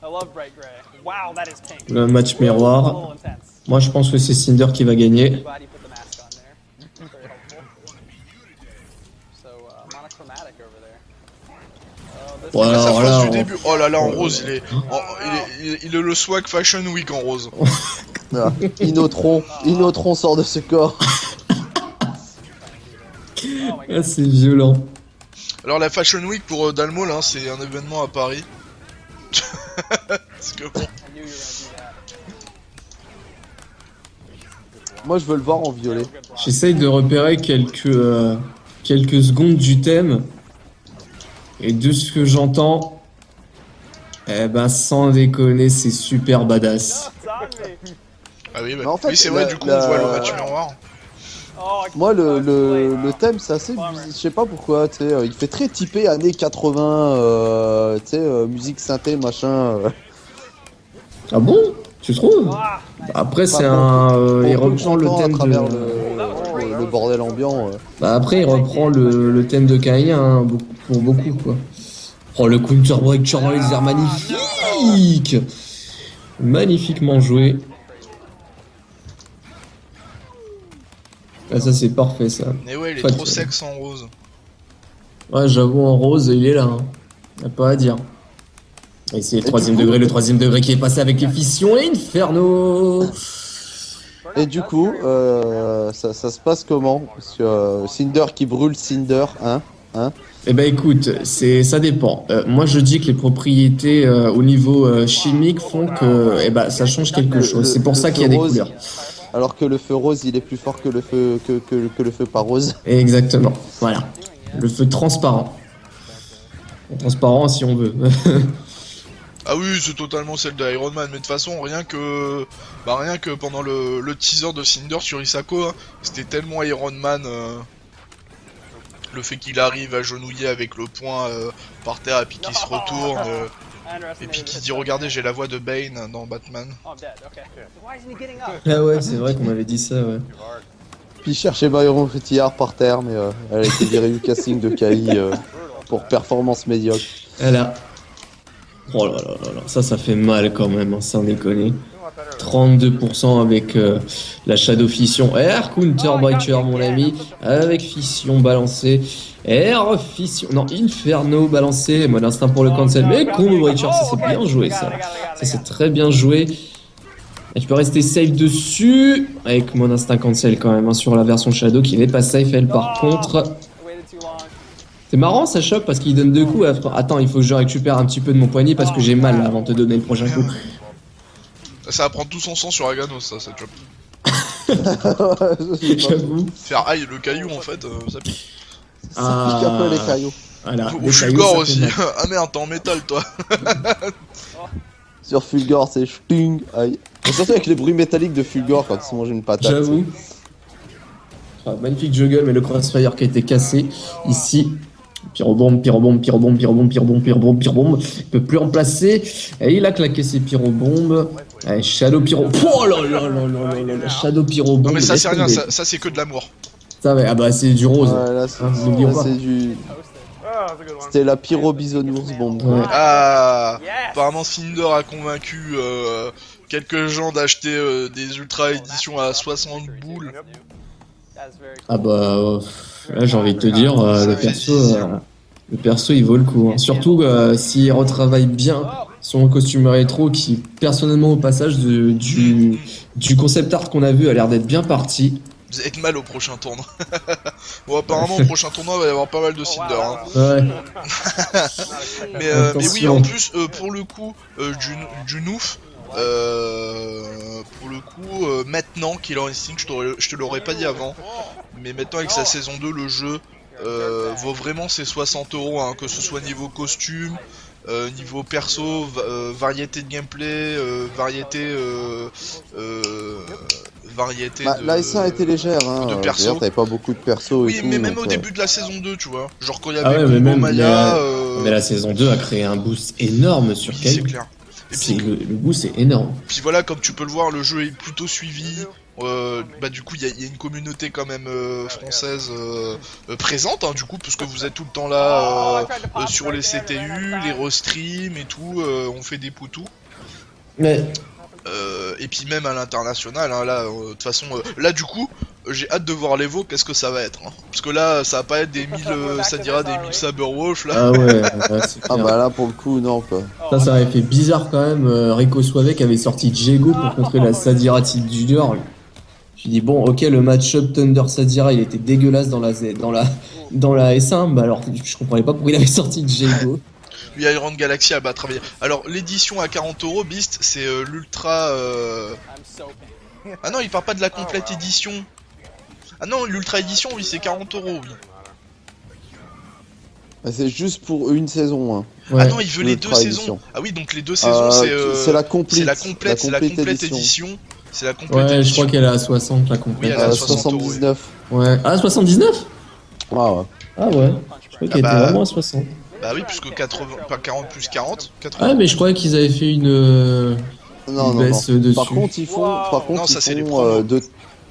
I love bright gray. Wow, that is pink. Le match A miroir. little intense. Moi, je pense que c'est Cinder qui va gagner. Glad you put the mask on there. Very helpful. So, monochromatic over there. Ouais, Après sa alors phrase là, du on- début, oh là là, en rose, il est le swag Fashion Week en rose. Ah, Inotron sort de ce corps. Ah, c'est violent. Alors la Fashion Week pour Dalmo, là, c'est un événement à Paris. Parce que bon, I knew you were gonna do that. Moi je veux le voir en violet. J'essaye de repérer quelques secondes du thème. Et de ce que j'entends, eh ben sans déconner, c'est super badass. It's on me. ah oui, bah, Mais en fait, oui c'est vrai, du coup on voit le match miroir. Oh, I Moi can't le play. thème c'est assez, je sais pas pourquoi, tu sais, il fait très typé années 80, tu sais, musique synthé machin. Ah bon? Tu trouves? Ah, Après, c'est Pas un. Il Pour peu que reprend le j'entends thème à travers de. le bordel ambiant. Bah après, il reprend le thème de Kaïa hein, pour beaucoup quoi. Oh, le counter break laser magnifique! Magnifiquement joué. Ah, ça c'est parfait ça. Mais ouais, il est Pas trop de- sexe en rose. Ouais, j'avoue, en rose, il est là. Hein. Y a pas à dire. Et c'est le troisième degré, le troisième degré qui est passé avec les fissions Inferno. Et du coup, ça se passe comment? Parce que Cinder qui brûle Cinder, hein? Eh ben écoute, ça dépend. Moi je dis que les propriétés au niveau chimique font que ça change quelque chose. C'est pour ça qu'il y a des feu rose, couleurs. Alors que le feu rose, il est plus fort que le feu que le feu pas rose. Exactement. Voilà. Le feu transparent. Transparent si on veut. Ah oui, c'est totalement celle de Iron Man, mais de toute façon, rien que pendant le teaser de Cinder sur Isako, hein, c'était tellement Iron Man, le fait qu'il arrive à genouiller avec le poing par terre et puis qu'il se retourne, et puis qu'il dit regardez j'ai la voix de Bane dans Batman. Oh, I'm dead. Okay. Why isn't he getting up? Ah ouais, c'est vrai qu'on m'avait dit ça, ouais. Puis il cherchait Byron Cotillard par terre, mais elle a été virée du casting de Kai pour performance médiocre. Voilà. Oh là là là là, ça fait mal quand même, hein, sans déconner. 32% avec la Shadow Fission. R Counter Breaker mon ami, avec Fission balancée. R Fission, non Inferno balancé, mode instinct pour le cancel. Mais Combo Breaker, ça c'est bien joué ça. Ça c'est très bien joué. Et tu peux rester safe dessus, avec mon instinct cancel quand même, hein, sur la version Shadow qui n'est pas safe elle par contre. I waited too long. C'est marrant ça choque parce qu'il donne deux coups. Attends, il faut que je récupère un petit peu de mon poignet parce que j'ai mal là, avant de te donner le prochain coup. Ça va prendre tout son sang sur Aganos, ça, cette job. J'avoue. Faire aïe le caillou en fait, ça pique. Ça pique un peu les cailloux. Voilà. Ou les Fulgore cailloux, ça aussi. fait mal. Ah merde, t'es en métal toi. Sur Fulgore, c'est ch'ting, aïe. Et surtout avec les bruits métalliques de Fulgore quand ils se mangent une patate. J'avoue. Ah, magnifique juggle, mais le crossfire qui a été cassé ici. Pyrobombe, pyrobombe, pyrobombe, pyrobombe, pyrobombe, pyrobombe, pyrobombe. Il peut plus en placer. Et il a claqué ses pyrobombes. Allez, Shadow Pyro. Oh là là là là là là. Shadow Pyrobombe. Non mais ça laisse c'est rien, tomber. ça c'est que de l'amour. Ça va, ah bah c'est du rose. Ouais, là, n'oublions pas. c'est du. Oh, that's a good one. C'était la pyro bisounours bombe. Ouais. Ah, Yes. apparemment Cinder a convaincu quelques gens d'acheter des ultra éditions à 60 boules. That's very cool. Ah bah là j'ai envie de te dire le perso il vaut le coup hein. Surtout s'il retravaille bien son costume rétro qui personnellement au passage du concept art qu'on a vu a l'air d'être bien parti. Vous allez être mal au prochain tournoi. Bon apparemment au prochain tournoi il va y avoir pas mal de Cinder hein. Ouais. Mais oui Attention. en plus pour le coup du Noof pour le coup maintenant Killer Instinct je te l'aurais pas dit avant mais maintenant avec sa saison 2 le jeu vaut vraiment ses 60 €, hein, que ce soit niveau costume, niveau perso, variété de gameplay, variété Bah, de... la S1 était légère, hein. de perso. D'ailleurs, t'avais pas beaucoup de perso Oui et tout. mais même donc, au début de la saison 2 tu vois, genre quand il y Ah avait ouais, mais Combo même Maya, mais la saison 2 a créé un boost énorme sur oui, c'est Kyle. clair. Et C'est puis, le boost est énorme. puis voilà, comme tu peux le voir, le jeu est plutôt suivi. Bah du coup il y a une communauté quand même française présente hein, du coup parce que vous êtes tout le temps là sur les CTU, les restreams et tout, on fait des poutous. Mais Et puis même à l'international, hein, là de toute façon là du coup j'ai hâte de voir l'Evo, qu'est-ce que ça va être hein. Parce que là ça va pas être des 1000 ça dira des 1000 Saberwolf là. ah ouais, c'est Ah clair. bah là, pour le coup, non, quoi. Ça aurait fait bizarre quand même. Rico Suave qui avait sorti Diego pour contrer la Sadira Type Junior. Je dis bon, ok, le match-up Thunder Sadira il était dégueulasse dans la S1, bah alors je comprenais pas pourquoi il avait sorti Diego. Lui Iron Galaxy a travaillé. Alors l'édition à 40 € Beast c'est l'ultra I'm soaping. Ah non il part pas de la complète édition. Ah non l'ultra édition oui c'est 40 € oui. Bah, c'est juste pour une saison, hein. Ouais. Ah non il veut les deux l'ultra saisons. édition. Ah oui donc les deux saisons C'est la complète. c'est la complète édition. C'est la complète Ouais, je édition. crois qu'elle est à 60 la Oui, complète. elle est à 60 €, 79. Ouais. Ah, 79? Ah ouais. Ah ouais. Je crois qu'elle bah, était vraiment à 60. Bah oui puisque 80 pas 40 plus 40 80. Ah, mais je croyais qu'ils avaient fait une Non, non, baisse non. dessus. Par contre, ils font, Non, ça, c'est les ils promos. font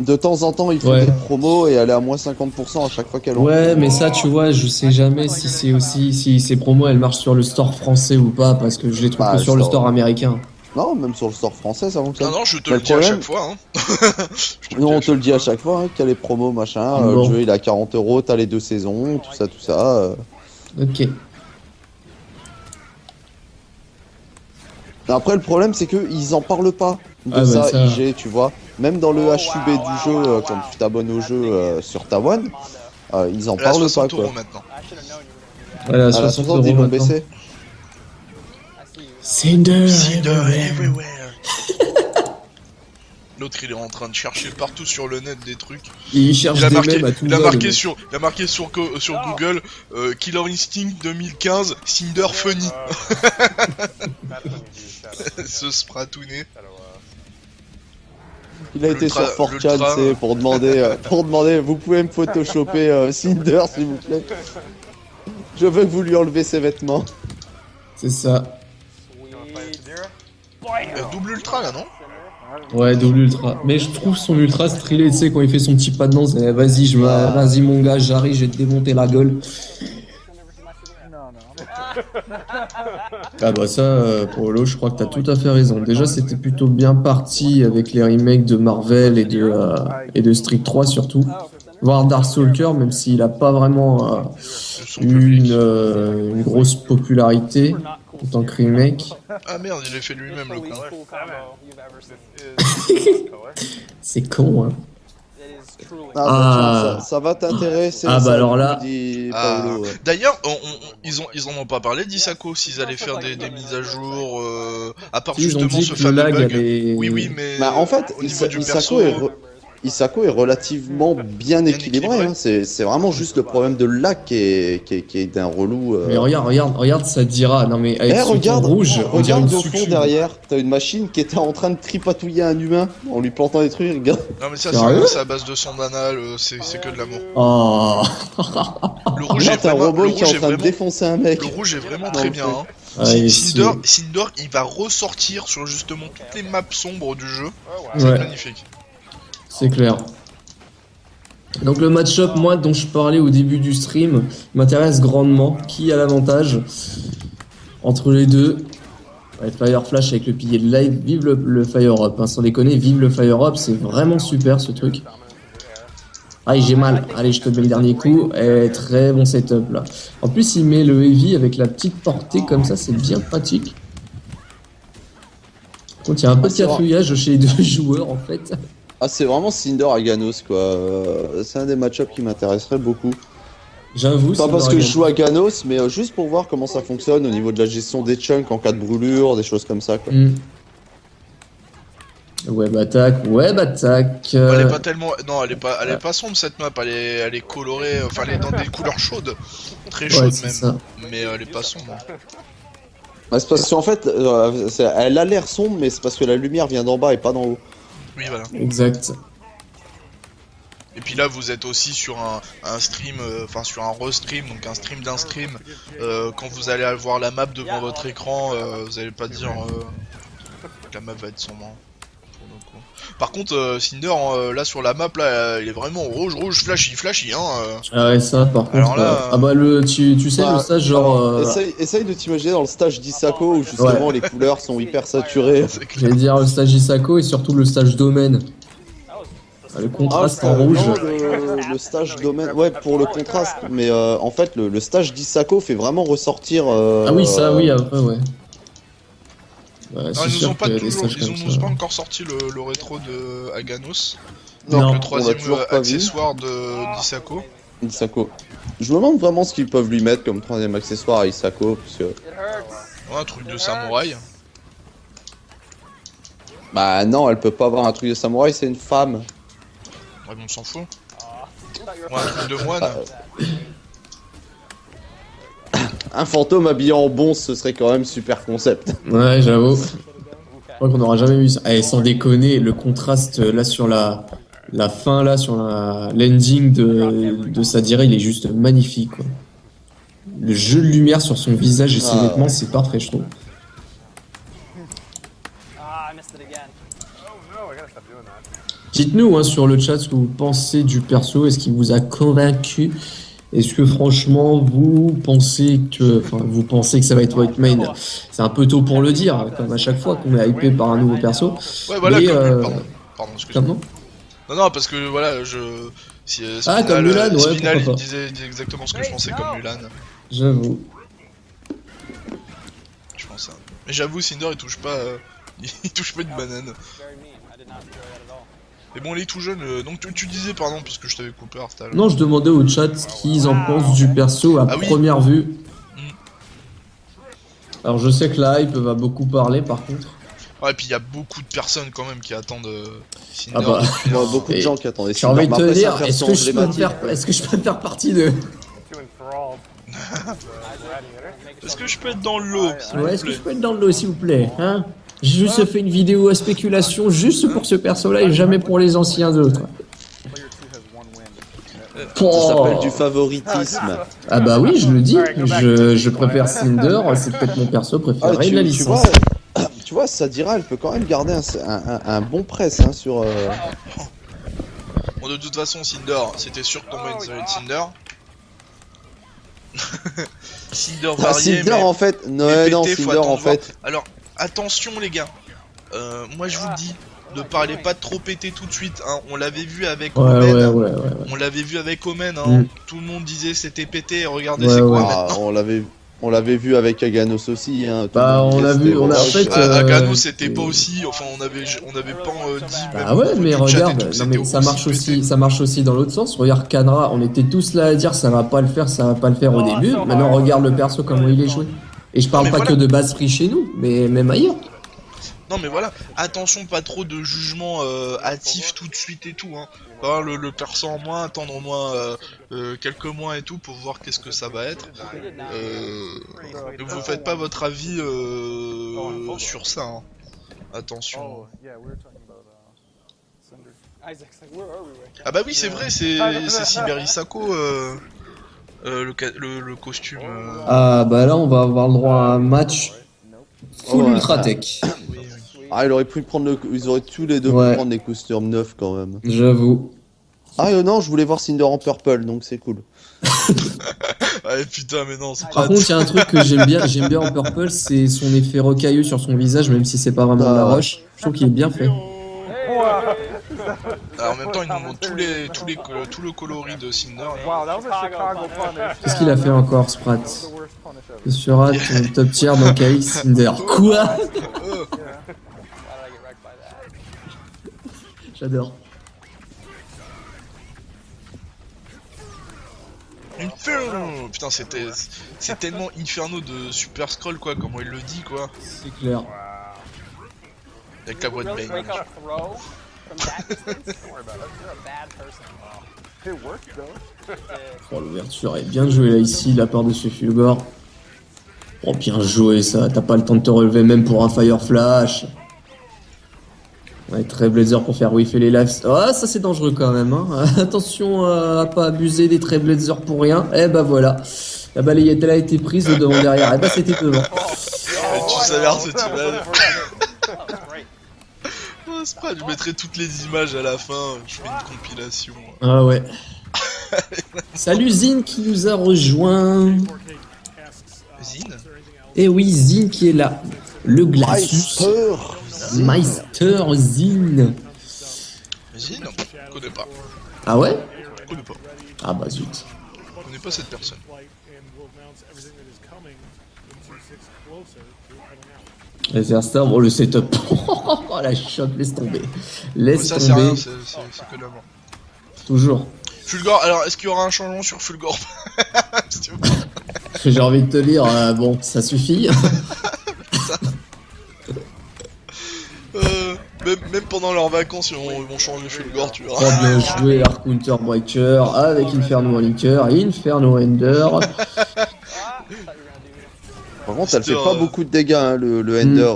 de temps en temps, ils font Ouais. des promos et elle est à moins 50% à chaque fois qu'elle Ouais, mais ça, tu vois, je sais jamais si c'est aussi si ces promos elles marchent sur le store français ou pas, parce que je les trouve Bah, que sur le ça- store américain. Non, même sur le store français, ça fonctionne. Non non je te Mais le le dis à problème- chaque fois hein. Je te le Nous, dis à on te le dit à fois. chaque fois, hein, qu'il y a les promos, machin. Bon. Le jeu, il est à 40 €, t'as les 2 saisons, tout ça, tout ça. Ok. Après, le problème, c'est qu'ils en parlent pas de Ah, bah, ça, ça- IG, tu vois. Même dans le HUB du jeu, quand tu t'abonnes au jeu sur ta One, ils en Elle est à parlent pas, 60 quoi. € maintenant. I should have known you were gonna Voilà, À la 60 60, ils € vont maintenant. baisser. I see you. Cinder Cinder everywhere. everywhere. L'autre il est en train de chercher partout sur le net des trucs. Il cherche Il a des marqué, mèmes à tout il a va, marqué le mec. sur, il a marqué sur Google Killer Instinct 2015 Cinder Funny. That's when you do shadow. Se spratouner. Shadow, Il a été sur L'ultra- 4chan, l'ultra- tu sais, pour demander, vous pouvez me photoshopper Cinder, s'il vous plaît. Je veux que vous lui enlevez ses vêtements. C'est ça. Sweet. Double ultra là non? Ouais, double ultra. Mais je trouve son ultra stylé, tu sais, quand il fait son petit pas de danse. Vas-y, vas-y mon gars, j'arrive, je vais te démonter la gueule. No, no. Ah bah ça, pour Holo, je crois que t'as tout à fait raison. Déjà, c'était plutôt bien parti avec les remakes de Marvel et de Street 3 surtout. Voire Darkstalker, même s'il a pas vraiment Son eu public. une grosse popularité en tant que remake. Ah merde, il l'a fait lui-même le Least con. cool combo you've ever seen. is color. C'est con, hein. It is truly. Ah, Ah. bah, tiens, ça va t'intéresser. Ah, bah, ça, alors là- nous dit Ah. Paolo, ouais. D'ailleurs, ils en ont pas parlé d'Isako s'ils allaient faire des mises à jour à part Ils ont justement dit ce que le fameux lag bug. allait... Oui, mais Bah, en fait, au niveau du Isako perso, est Isako est relativement bien équilibré. Hein. C'est vraiment juste le problème de lag qui est d'un relou. Mais regarde, ça dira. Non mais avec ce regarde, rouge, on dirait regarde une au fond succube. derrière, t'as une machine qui était en train de tripatouiller un humain en lui plantant des trucs. Regarde. Non mais ça Sérieux c'est à base de son banal, c'est que de l'amour. Oh. Le rouge Là, est t'as un vraiment, robot le qui est en rouge est train de vraiment, défoncer un mec. le rouge est vraiment Non, très le bien. truc. Hein. Ouais, Cinder, il va ressortir sur justement toutes les maps sombres du jeu. C'est Ouais. magnifique. C'est clair. Donc le match-up, moi, dont je parlais au début du stream, m'intéresse grandement. Qui a l'avantage entre les deux? Ouais, Fire Flash avec le pilier de live, vive le Fire Up, hein, sans déconner, vive le Fire Up, c'est vraiment super ce truc. Ah, j'ai mal, allez, je te mets le dernier coup, et très bon setup là. En plus, il met le heavy avec la petite portée comme ça, c'est bien pratique. Par contre, il y a un peu de cafouillage chez les deux joueurs en fait. Ah, c'est vraiment Cinder à Ganos quoi. C'est un des match-ups qui m'intéresserait beaucoup. J'avoue, Pas c'est parce que vrai. je joue à Ganos, mais juste pour voir comment ça fonctionne au niveau de la gestion des chunks en cas de brûlure, des choses comme ça quoi. Web attack. Elle est pas tellement, non, elle est pas sombre cette map, elle est colorée, enfin elle est dans des couleurs chaudes, très chaudes c'est même, ça. mais elle est pas sombre. Ouais, c'est parce qu'en fait, elle a l'air sombre, mais c'est parce que la lumière vient d'en bas et pas d'en haut. Oui voilà. Exact. Et puis là vous êtes aussi sur un stream, enfin sur un restream, donc un stream d'un stream. Quand vous allez voir la map devant votre écran, vous allez pas dire que la map va être sombre. Hein, pour le coup. Par contre, Cinder, là sur la map, là, il est vraiment rouge, flashy, hein. Ah ouais, ça par contre. Alors là, ah bah tu sais, le stage genre. Essaye de t'imaginer dans le stage d'Isako où justement les couleurs sont hyper saturées. C'est clair. J'allais dire le stage Isako et surtout le stage domaine. Ah, le contraste en rouge. Non, le stage domaine, ouais, pour le contraste, mais en fait, le stage d'Isako fait vraiment ressortir. Ah oui, ça, oui, après, ouais. Ouais, Non, c'est ils nous sûr ont pas qu'il y a des toujours, stages ils comme nous ça. ont pas encore sorti le rétro de Aganos, Non, le troisième toujours pas vu. accessoire d'Isako. Isako. Je me demande vraiment ce qu'ils peuvent lui mettre comme troisième accessoire à Isako, parce que. Ouais, un truc de samouraï. Bah non, elle peut pas avoir un truc de samouraï, c'est une femme. Ouais, mais on s'en fout. Ouais, un truc de moine. Un fantôme habillé en bonze, ce serait quand même super concept. Ouais, j'avoue. Je crois qu'on aura jamais vu ça. Eh, sans déconner, le contraste là sur la fin, là sur l'ending de Sadira, il est juste magnifique, quoi. Le jeu de lumière sur son visage et ses vêtements, c'est parfait, je trouve. Ah, I missed it again. No, I gotta stop doing that. Dites-nous hein, sur le chat ce que vous pensez du perso, est-ce qu'il vous a convaincu? Est-ce que franchement vous pensez que ça va être White Mane? C'est un peu tôt pour le dire, comme à chaque fois qu'on est hypé par un nouveau perso. Ouais, voilà, Mais, pardon, excuse-moi. Comment? Non, parce que voilà, comme Mulan, ouais, Spinal, pourquoi pas. il disait exactement ce que je pensais comme Mulan. J'avoue. Je pense ça. Mais j'avoue, Cinder il touche pas une banane. Very mean. I did not enjoy that at all. Mais bon, il est tout jeune, donc tu disais, pardon, puisque je t'avais coupé, Arstal. Non, je demandais au chat ce qu'ils en pensent du perso à Ah oui. première vue. Mm. Alors je sais que la hype va beaucoup parler par contre. Ouais, et puis il y a beaucoup de personnes quand même qui attendent Cinder. Ah bah. depuis, Il y a beaucoup de Et gens qui attendaient. J'ai envie de Après, te c'est dire, un est-ce perso que je peux emblématique. faire partie de... Too enthralled. Est-ce que je peux être dans le lot, s'il vous Ouais, est-ce que plaît je peux être dans le lot s'il vous plaît, hein? J'ai juste fait une vidéo à spéculation juste pour ce perso-là et jamais pour les anciens autres. Ça s'appelle du favoritisme. Ah bah oui, je le dis, je préfère Cinder, c'est peut-être mon perso préféré de la licence. Tu vois, Sadira, elle peut quand même garder un bon press hein, sur. Bon, de toute façon, Cinder, c'était sûr que tomber une série de Cinder. Cinder Ah, varié, Cinder mais... en fait, mais non, pété, faut Cinder attendre en de voir. fait. Alors, attention les gars. Moi je vous le dis, ne parlez pas trop péter tout de suite. Hein. On l'avait vu avec Omen. Ouais. On l'avait vu avec Omen. Hein. Mm. Tout le monde disait c'était pété. Regardez, Ouais, c'est quoi ouais. maintenant. On l'avait vu avec Aganos aussi. Hein, Bah, on a vu, on a en fait. Agano c'était pas aussi. Enfin, on avait pas dit. Bah même ouais, au mais niveau du chat et regarde, tout, non c'était mais ça marche aussi dans l'autre sens. Regarde Kanra, on était tous là à dire ça va pas le faire au début. Maintenant regarde le perso comment il est joué. Et je parle mais pas voilà. que de base free chez nous, mais même ailleurs. Non mais voilà, attention, pas trop de jugement hâtif tout de suite et tout, hein. Voilà, le perso en moins, attendre au moins quelques mois et tout pour voir qu'est-ce que ça va être. Ne vous faites pas votre avis sur ça, hein. Attention. Oh, yeah, we were talking about Cinder. Isaac's like, where are we right now? Ah bah oui, c'est vrai, c'est Cyber Isako, le costume. Ah bah là on va avoir le droit à un match full Ouais. ultra tech. Oui, oui. Ah, ils auraient tous les deux Ouais. pu prendre des costumes neufs quand même. J'avoue. Ah non, je voulais voir Cinder en purple, donc c'est cool. Ouais, putain, mais non, c'est Par pas... contre, il y a un truc que j'aime bien en Purple, c'est son effet rocailleux sur son visage, même si c'est pas vraiment de la roche. Je trouve qu'il est bien fait. Alors, en même temps, ils nous montrent tout le coloris de Cinder. Là. Wow, that was a Chicago punish. Qu'est-ce qu'il a fait encore, Sprat? That was the worst punish ever. Il sera ton top tier dans KX Cinder. Quoi? Why did I get wrecked by that? J'adore. Inferno! Putain, c'est tellement Inferno de Super Scroll, quoi, comment il le dit, quoi. C'est clair. Avec la voix de Really Bane. wake up throw from that distance? Don't worry about it. You're a bad person. It worked though. Oh, l'ouverture est bien jouée là, ici, de la part de ce Fulgore. Oh, bien joué ça. T'as pas le temps de te relever même pour un Fire Flash. Ouais, Trailblazer pour faire whiffer les lives. Ah, ça c'est dangereux quand même. Hein. Attention à pas abuser des Trailblazer pour rien. Eh bah voilà. La balayette elle a été prise de devant derrière. Eh bah c'était devant. Tu savais cette image. That was great. Oh, c'est pas, je mettrai toutes les images à la fin, je fais une compilation. Ah ouais. Salut Zine qui nous a rejoint. Zine? Eh oui, Zine qui est là. Le Glacius. Meister Zine. Zine? Je connais pas. Ah ouais? Je connais pas. Ah bah zut. Je connais pas cette personne. Star, bon le setup. Oh la shot, laisse tomber. Laisse Ça c'est rien, tomber. c'est que de la mort. Toujours. Fulgore, alors est-ce qu'il y aura un changement sur Fulgore? J'ai envie de te dire, bon, ça suffit. Même pendant leurs vacances, ils vont changer Fulgore, tu Oh, verras. bien joué, Arc Counter Breaker avec Inferno en Linker, Inferno Ender. Ah, I thought you were gonna do Par contre, elle fait C'était, pas beaucoup de dégâts, hein, le Ender.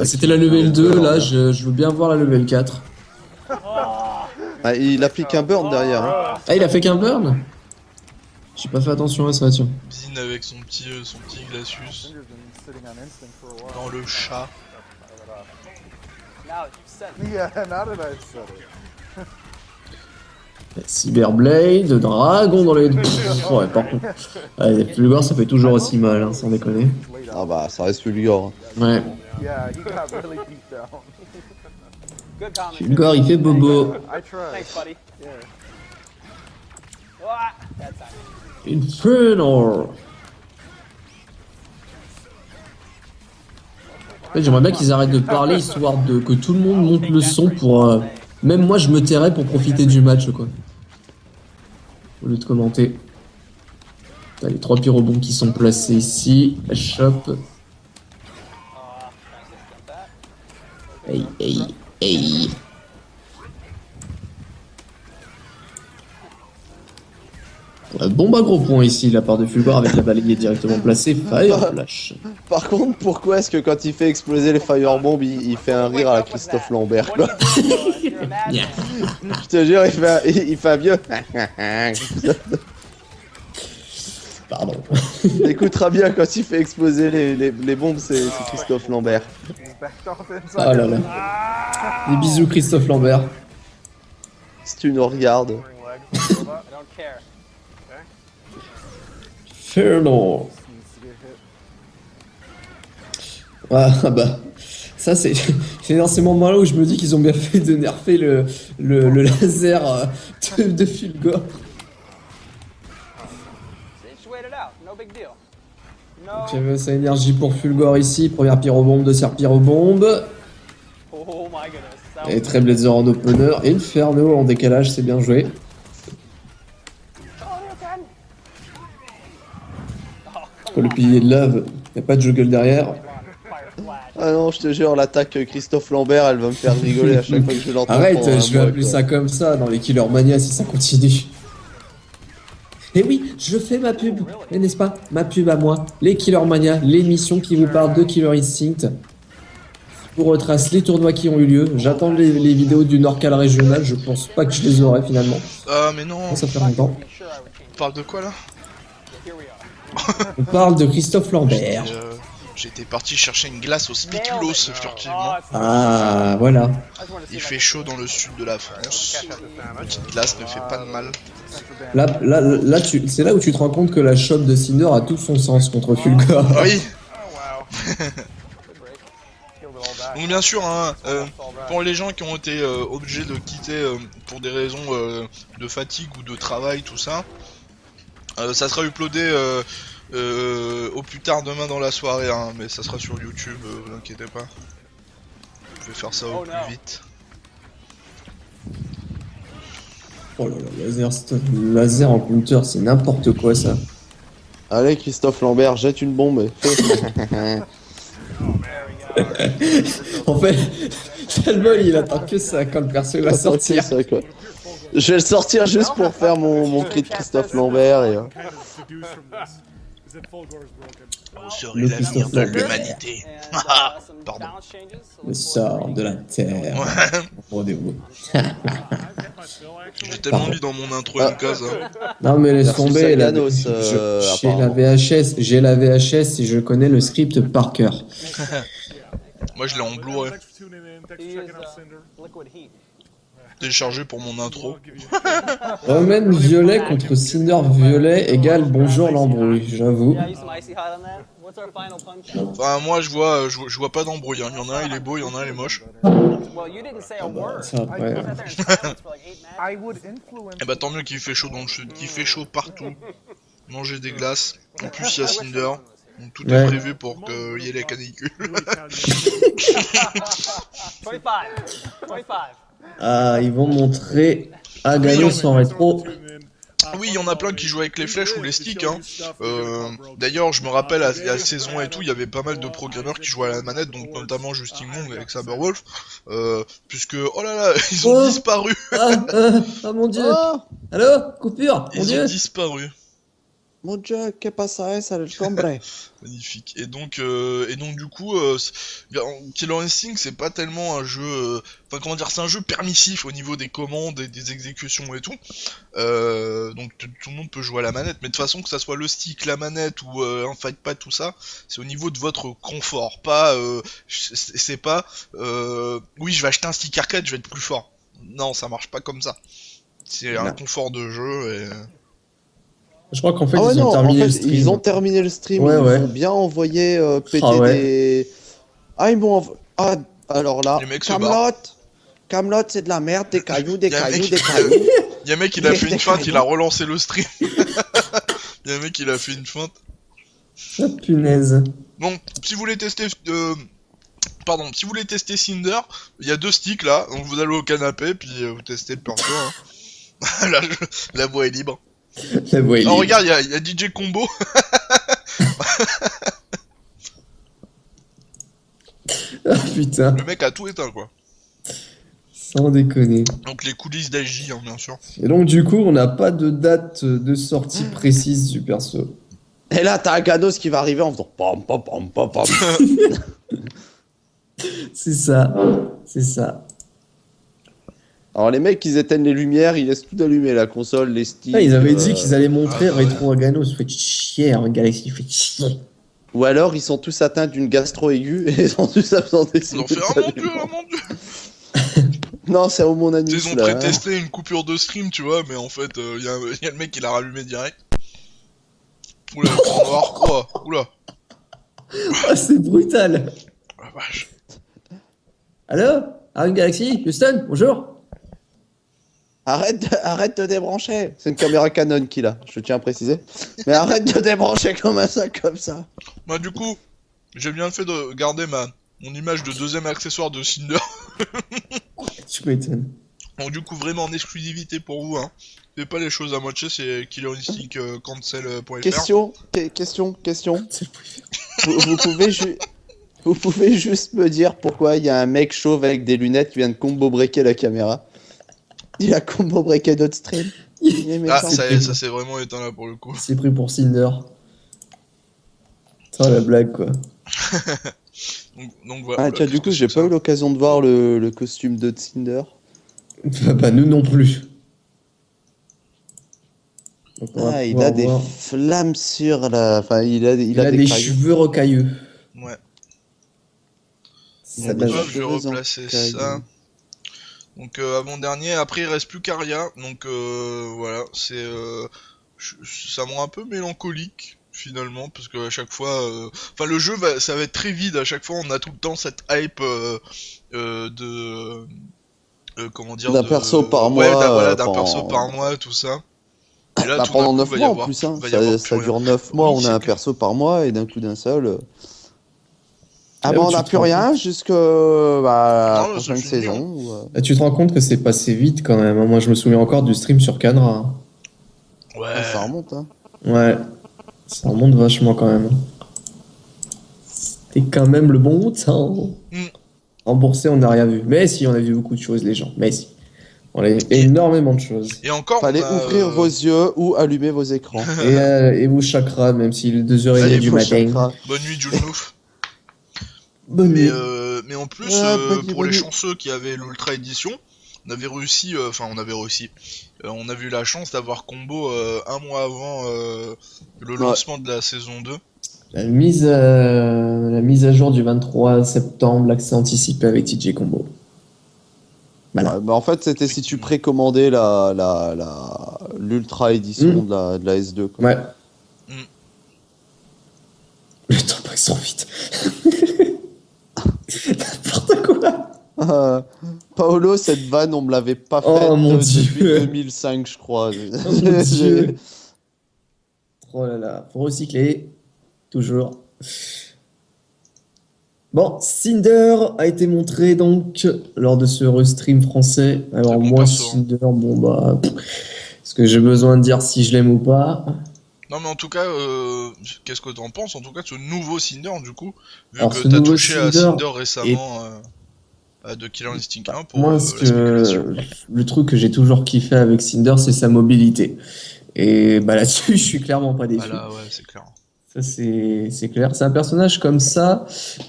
C'était la level 2, là, je veux bien voir la level 4. Ah, il applique un burn derrière. Hein. Ah, il a fait qu'un burn? J'ai pas fait attention à ça, tiens. Zine avec son petit Glacius Cinder's been sitting on instinct for a while. dans le chat. Now that you've said it. Yeah, now that I've said it. Cyberblade, Dragon dans les... Pff, ouais, par contre. Fulgore, ça fait toujours aussi mal, hein, sans déconner. He's laid Ah out. bah, ça reste Fulgore. Hein. Ouais. Yeah, he got really beat down. Good comment. Fulgore, il fait bobo. I tried. Thanks, buddy. Yeah. Ah, bad timing. Inferno. En fait, j'aimerais bien qu'ils arrêtent de parler, histoire de que tout le monde monte le son pour... Même moi, je me tairais pour profiter du match, quoi. Au lieu de commenter. T'as les 3 pyrobombes qui sont placés ici. La shop. Trying to get that. Hey, hey, hey. Bon bah gros point ici, de la part de Fulgore avec la balayette directement placée. Fire Flash. Par contre, pourquoi est-ce que quand il fait exploser les firebombs, il fait un rire à la Christophe Lambert, quoi? What do you do? You're mad. Yeah. Je te jure, il fait un vieux. Pardon. T'écouteras bien quand il fait exploser les bombes, c'est Christophe Lambert. He's backed off inside. Oh là là. Des bisous Christophe Lambert. Si tu nous regardes. Legs, robot. I don't care. Inferno. Needs to get hit. Ah bah. Ça c'est dans ces moments-là où je me dis qu'ils ont bien fait de nerfer le laser de Fulgore. See, just wait it out. No big deal. No. J'avais sa énergie pour Fulgore ici. Première pyrobombe, deuxième pyrobombe. Oh my goodness. That Et was Trailblazer en opener. Inferno en décalage, c'est bien joué. oh, come Pour le pilier de lave, y a pas de juggle derrière. on. Fire flash. Ah non, je te jure, l'attaque Christophe Lambert, elle va me faire rigoler à chaque fois que je l'entends. Arrête, pendant un je vais mois, appeler quoi. ça comme ça dans les Killer Mania si ça continue. Et oui, je fais ma pub, n'est-ce pas? Ma pub à moi, les Killer Mania, l'émission qui vous parle de Killer Instinct. Je vous retrace les tournois qui ont eu lieu. J'attends les vidéos du Nordcal régional, je pense pas que je les aurai finalement. Ah, mais non. Ça fait longtemps. Be sure I would change. On parle de quoi là? Here we are. On parle de Christophe Lambert. J'étais parti chercher une glace au spéculoos furtivement. Ah, voilà. I just wanted to see Il if I fait could- chaud dans le sud de la France. Une petite glace ne fait pas de mal. Là, c'est là où tu te rends compte que la shop de Cinder a tout son sens contre Fulgor. Ah oui. Oh, wow. Good break. Healed it all back. Donc bien sûr, hein, Fall back. pour les gens qui ont été obligés de quitter pour des raisons de fatigue ou de travail, tout ça, ça sera uploadé au plus tard demain dans la soirée, hein, mais ça sera sur YouTube, vous inquiétez pas. Je vais faire ça au Oh, plus no. vite. Oh là là, laser en counter, c'est n'importe quoi ça. Allez, Christophe Lambert, jette une bombe. et fais. En fait, Shalbol il attend que ça quand le perso va sortir. Ça, quoi. Je vais le sortir juste pour faire mon cri de Christophe Lambert et. Kind of deduce from this is that Fulgor is broken. Vous serez Le l'avenir Christophe de Lambert. l'humanité. And, some Pardon. balance changes. So Le look sort forward de to la terre. Ouais. Rendez-vous. I've hit my fill actually. J'ai tellement mis dans mon intro une case. Hein. Non mais laisse Versus tomber, la- Saganos, j'ai la VHS, et je connais le script par cœur. Moi je l'ai en Blu-ray, Thanks for tuning in. Thanks He for is checking out Cinder. liquid heat. téléchargé pour mon intro. I'll give you a Roman Violet contre Cinder Violet égale bonjour l'embrouille, j'avoue. Yeah, use some icy hot on that. What's our final punch? Enfin moi je vois pas d'embrouille, hein. Il y en a un il est beau, il y en a un il est moche. Well, you didn't say a word. Ça après. You sat there in silence for like 8 matches. I would influence. Et bah tant mieux qu'il fait chaud dans le sud, qu'il fait chaud partout. Manger des glaces. En plus il y a Cinder. Donc tout Ouais. est prévu pour qu'il y ait la canicule. really Italian. 25. 25. Ah, ils vont montrer Aganos Oui, en rétro. Oui, il y en a plein qui jouent avec les flèches ou les sticks. Hein. D'ailleurs, je me rappelle à la saison et tout, il y avait pas mal de programmeurs qui jouaient à la manette, donc notamment Justin Long avec Saberwolf, puisque oh là là, ils ont Oh. disparu. Ah mon dieu. Oh, Allô, coupure, mon Ils ont dieu. disparu. mon dieu, que pasa esa el hombre? Magnifique. Et donc du coup, Killer Instinct, c'est pas tellement un jeu, enfin comment dire, c'est un jeu permissif au niveau des commandes et des exécutions et tout. Donc tout le monde peut jouer à la manette, mais de toute façon que ça soit le stick, la manette ou un fightpad, tout ça, c'est au niveau de votre confort. Pas, c'est pas, oui, je vais acheter un stick arcade, je vais être plus fort. Non, ça marche pas comme ça. C'est un Non. confort de jeu et. Je crois qu'en fait, Ah ouais, ils ont non, en terminé le fait, stream. ils ont terminé le stream, Ouais, ils ouais. ont bien envoyé péter Ah ouais. des... Ah, ils m'ont Ah, alors là, Les mecs se barrent. Camelot, c'est de la merde, des cailloux, des Y a un cailloux, mec- des cailloux. Y'a un mec, il a fait une feinte, il a relancé le stream. Y'a un mec, il a fait une feinte. Ah, punaise. Donc, si vous voulez tester, si vous voulez tester Cinder, il y a 2 sticks là, donc vous allez au canapé, puis vous testez le perso. Hein. Là, la voie est libre. La voix est Alors libre. regarde, il y a DJ Combo. Ah putain, Le mec a tout éteint quoi. sans déconner. Donc les coulisses d'AJ, hein, bien sûr. Et donc du coup, on n'a pas de date de sortie précise du perso. Et là, t'as Aganos qui va arriver en faisant pam pam pam pam pam. C'est ça, c'est ça. Alors les mecs, ils éteignent les lumières, ils laissent tout allumer, la console, les sticks. Ah, ils avaient dit qu'ils allaient montrer Ah, ouais. Retro Aganos. Faites chier, hein, Galaxy, faites chier. Ou alors, ils sont tous atteints d'une gastro aiguë et ils sont tous absents des Ils ont fait oh mon dieu, oh mon dieu. Non, c'est au mon Tu sais, anus ils ont là. pré-testé une coupure de stream, tu vois, mais en fait, il y a le mec qui l'a rallumé direct. Oula, l'écran noir. Oula. Ah, c'est brutal. Oh, la vache. Allô, Arune Galaxy, Houston, bonjour. Arrête de débrancher. C'est une caméra Canon qu'il a, je tiens à préciser. Mais arrête de débrancher comme ça, comme ça. Bah du coup, j'ai bien fait de garder mon image de deuxième accessoire de Cinder. Tu m'étonnes. Donc du coup, vraiment en exclusivité pour vous, hein. Faites pas les choses à moitié, c'est killerinstinct cancel.fr. Question. C'est le préféré. Vous pouvez Vous pouvez juste me dire pourquoi il y a un mec chauve avec des lunettes qui vient de combo breaker la caméra. Il a combo breaké d'autres streams. Il est Ah, méchant. ça y est, ça s'est vraiment éteint là pour le coup. C'est pris pour Cinder. Ça, la blague, quoi. Donc voilà. Ah tiens, du coup, j'ai pas eu l'occasion de voir le costume de Cinder. Bah, nous non plus. Donc, on va Ah, il pouvoir a des voir. flammes sur la... Enfin, il a Il a des cailloux. cheveux rocailleux. Ouais. Ça des date- Hop, je vais cheveux en replacer cailloux. ça. Donc avant-dernier, après il reste plus qu'Aria, donc voilà, ça me rend un peu mélancolique finalement, parce que à chaque fois, enfin le jeu ça va être très vide, à chaque fois on a tout le temps cette hype de... comment dire, D'un perso par ouais, mois, voilà, d'un pendant- perso par mois, tout ça. Et là, Bah, tout pendant d'un coup, 9 mois en plus, hein. Ça dure 9 mois, Oui, on c'est a un clair. perso par mois et d'un coup d'un seul. Ah Là bah où on tu n'a te plus rends rien jusque la Non, là, prochaine c'est fini, saison. ou, Là, tu te rends compte que c'est passé vite quand même. Hein. Moi, je me souviens encore du stream sur Canra. Ouais. Ah, ça remonte, hein. Ouais, ça remonte vachement quand même. C'était quand même le bon temps. Mm. Remboursé, on n'a rien vu. Mais si, on a vu beaucoup de choses, les gens. Mais si. On a vu énormément de choses. Et encore, Fallait on a, ouvrir vos yeux ou allumer vos écrans. Et vos chakras, même s'il est 2h30 Allez, du Vos matin. chakras. bonne nuit, Junlouf. Bonne nuit. Mais en plus, Ah, bonne nuit, pour les bonne nuit. chanceux qui avaient l'Ultra Edition, on avait réussi, on avait eu la chance d'avoir combo un mois avant le lancement de la saison 2. La mise à jour du 23 septembre, l'accès anticipé avec TJ Combo. Voilà. Ouais, bah en fait, c'était si tu précommandais l'ultra édition de la S2. Quoi. Ouais. Mm. Le temps passe trop vite. N'importe quoi. Paolo, cette vanne, on me l'avait pas Oh, faite mon depuis Dieu. 2005, je crois. Oh mon Dieu. Oh là là, faut recycler. Toujours. Bon, Cinder a été montré donc lors de ce restream français. Alors Très bon moi, perso, hein. Cinder, bon bah, est-ce que j'ai besoin de dire si je l'aime ou pas? Non, mais en tout cas, qu'est-ce que t'en penses en tout cas de ce nouveau Cinder du coup, vu Alors, que ce t'as nouveau touché à Cinder Cinder récemment de Killer Instinct 1 pour Moi, la spéculation. le truc que j'ai toujours kiffé avec Cinder, c'est sa mobilité. Et bah là-dessus, je suis clairement pas déçu. Voilà, ouais, c'est clair. Ça, c'est clair. C'est un personnage comme ça,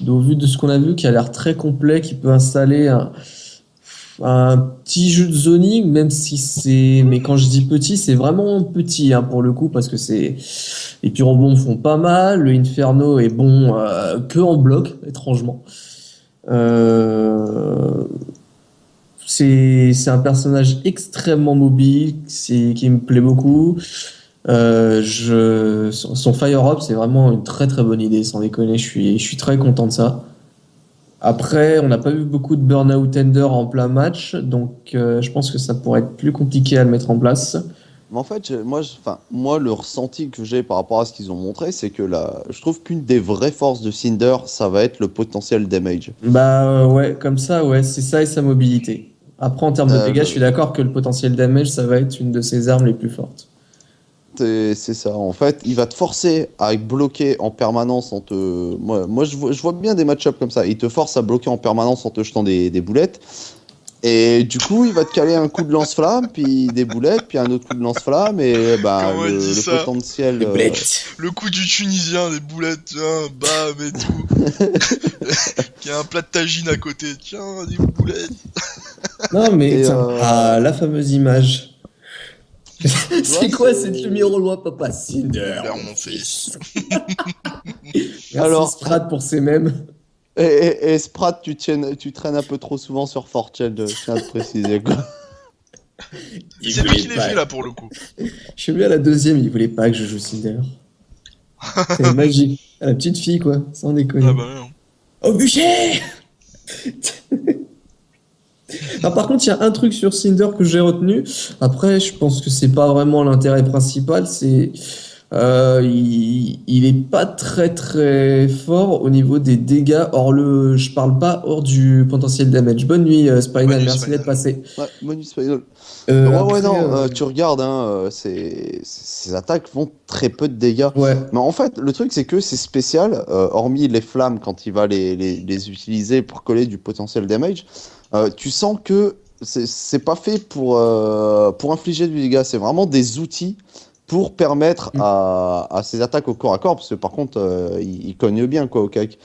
au vu de ce qu'on a vu, qui a l'air très complet, qui peut installer un petit jeu de zoning, même si c'est... Mais quand je dis petit, c'est vraiment petit, hein, pour le coup, parce que c'est... Les pyrobombes font pas mal, le Inferno est bon que en bloc, étrangement. C'est un personnage extrêmement mobile, qui me plaît beaucoup. Son Fire Up, c'est vraiment une très très bonne idée, sans déconner, je suis très content de ça. Après, on n'a pas vu beaucoup de Burnout Ender en plein match, donc je pense que ça pourrait être plus compliqué à le mettre en place. Mais en fait, moi, le ressenti que j'ai par rapport à ce qu'ils ont montré, c'est que je trouve qu'une des vraies forces de Cinder, ça va être le potentiel damage. Bah ouais, comme ça, ouais, c'est ça et sa mobilité. Après, en termes de dégâts, le- je suis d'accord que le potentiel damage, ça va être une de ses armes les plus fortes. C'est ça. En fait, il va te forcer à bloquer en permanence en te. Moi je vois bien des match-ups comme ça. Il te force à bloquer en permanence en te jetant des boulettes. Et du coup, il va te caler un coup de lance-flamme, puis des boulettes, puis un autre coup de lance-flamme. Et bah, Comment il dit le ça potentiel. Le coup du Tunisien, des boulettes, tiens, bam et tout. Qui a un plat de tagine à côté, tiens, des boulettes. Non, mais Et, tiens, la fameuse image. C'est Ouais, quoi c'est- cette lumière au loin, papa? Cinder. Vers mon fils. Merci Alors- Sprat pour ces mêmes. Et Sprat, tu traînes un peu trop souvent sur 4chan, je tiens à te préciser. Quoi. C'est lui qui les fait là pour le coup. Je suis venu à la deuxième, il voulait pas que je joue Cinder. C'est magique. Ah, la petite fille, quoi, sans déconner. Ah bah non. Au bûcher. Ah, par contre, il y a un truc sur Cinder que j'ai retenu. Après, je pense que c'est pas vraiment l'intérêt principal. C'est Il est pas très très fort au niveau des dégâts. Je parle pas hors du potentiel damage. Bonne nuit, Spinal. Bonne nuit, Merci Spinal. d'être passé. Ouais, Bonus Spinal. Après, Non, tu regardes, hein, ces attaques font très peu de dégâts. ouais. Mais en fait, le truc, c'est que c'est spécial, hormis les flammes quand il va les utiliser pour coller du potentiel damage, tu sens que c'est pas fait pour infliger du dégât, c'est vraiment des outils pour permettre à ces attaques au corps à corps, parce que par contre, il cogne bien, quoi, au CAC.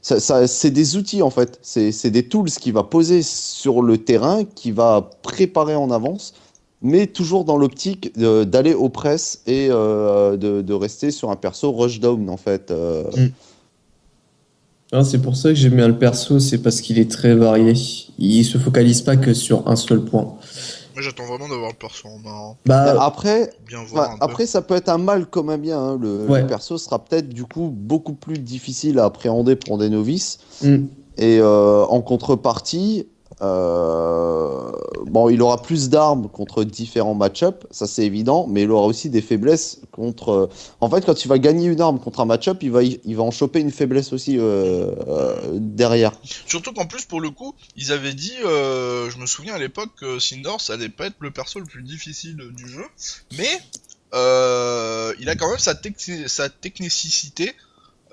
C'est des outils, en fait. C'est des tools qu'il va poser sur le terrain, qu'il va préparer en avance, mais toujours dans l'optique d'aller aux presses et de rester sur un perso rushdown, en fait. C'est pour ça que j'aime bien le perso, c'est parce qu'il est très varié. Il se focalise pas que sur un seul point. Moi j'attends vraiment d'avoir le perso en main. Hein. Mais après, Bien voir un peu. après, ça peut être un mal comme un bien. Hein. Ouais. Le perso sera peut-être du coup beaucoup plus difficile à appréhender pour des novices. Mm. Et en contrepartie, bon, il aura plus d'armes contre différents match-up, ça c'est évident, mais il aura aussi des faiblesses contre. En fait, quand il va gagner une arme contre un match-up, il va en choper une faiblesse aussi derrière. Surtout qu'en plus, pour le coup, ils avaient dit, je me souviens à l'époque, que Cinder, ça allait pas être le perso le plus difficile du jeu, mais il a quand même sa technicité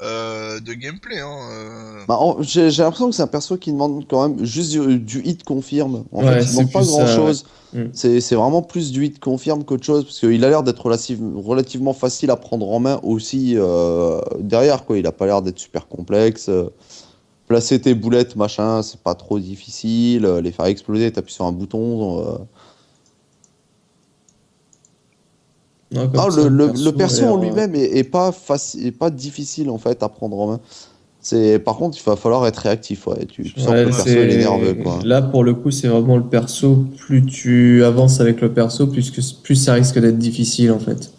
de gameplay. Hein, Bah, j'ai l'impression que c'est un perso qui demande quand même juste du hit confirme. En Ouais, fait, il c'est demande pas plus ça, grand-chose. ouais. Mm. C'est vraiment plus du hit confirme qu'autre chose, parce qu'il a l'air d'être relativement facile à prendre en main aussi derrière, quoi. Il a pas l'air d'être super complexe. Placer tes boulettes, machin, c'est pas trop difficile. Les faire exploser, t'appuies sur un bouton. Non, comme Ah, ça, le perso a l'air, en lui-même est pas facile, est pas difficile en fait à prendre en main. Par contre, il va falloir être réactif. Ouais. Tu sens que ouais, le perso il est nerveux, quoi. Là, pour le coup, c'est vraiment le perso. Plus tu avances avec le perso, plus ça risque d'être difficile, en fait.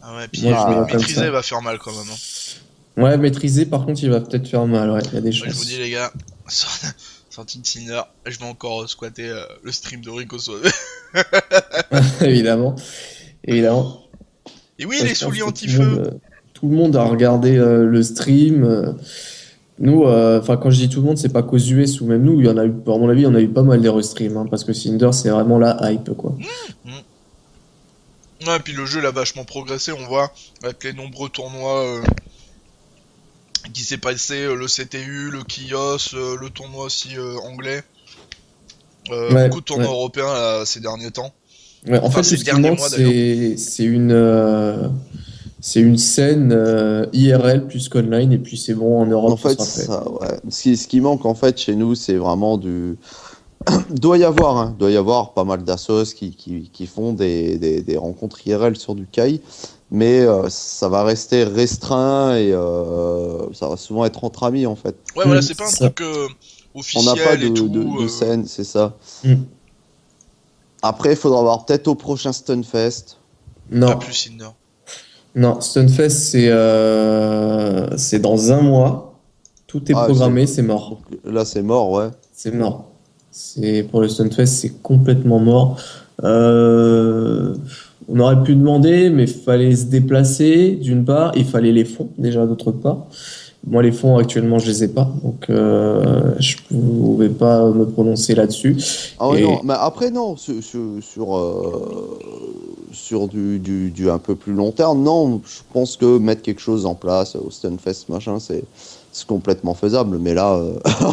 Ah ouais, puis Moi, je le vois comme maîtriser ça. va faire mal quand même. Hein. Ouais, maîtriser, par contre, il va peut-être faire mal. Ouais, il y a des Ouais, je vous chances. dis les gars, sortie de Cinder, je vais encore squatter le stream de Rico Suave. Évidemment. Évidemment. Et oui, Je les pense souliers que anti-feu. tout le monde a regardé le stream. Nous, quand je dis tout le monde, c'est pas qu'aux US ou même nous, il y en a eu, à mon avis, il y en a eu pas mal des restreams, hein, parce que Cinder, c'est vraiment la hype, quoi. Ouais, puis le jeu il a vachement progressé, on voit, avec les nombreux tournois qui s'est passé, le CTU, le Kios, le tournoi aussi anglais. Ouais, Beaucoup de tournois ouais. européens là, ces derniers temps. Ouais, en Enfin, fait, ces ce qui derniers manque, mois, d'ailleurs. c'est une scène IRL plus qu'online, et puis c'est bon, en Europe, En fait, ça sera fait. ça, ouais. Ce qui manque en fait chez nous, c'est vraiment du. Doit y avoir pas mal d'assos qui font des rencontres IRL sur du Kai, mais ça va rester restreint et ça va souvent être entre amis en fait. Ouais, voilà, c'est pas un ça. truc On officiel n'a pas et tout. de scène, c'est ça. Mm. Après, il faudra voir peut-être au prochain Stunfest. Pas Non, plus Cinder. non, Stunfest, c'est dans un mois. Tout est Ah, programmé, c'est mort. Donc, là, c'est mort, ouais. C'est mort. Pour le Stunfest, c'est complètement mort. On aurait pu demander, mais il fallait se déplacer, d'une part. Il fallait les fonds, déjà, d'autre part. Moi, les fonds, actuellement, je les ai pas. Donc, je pouvais pas me prononcer là-dessus. Ah ouais, Et- non, mais après, non, sur du un peu plus long terme, non, je pense que mettre quelque chose en place au Stunfest, machin, c'est complètement faisable. Mais là,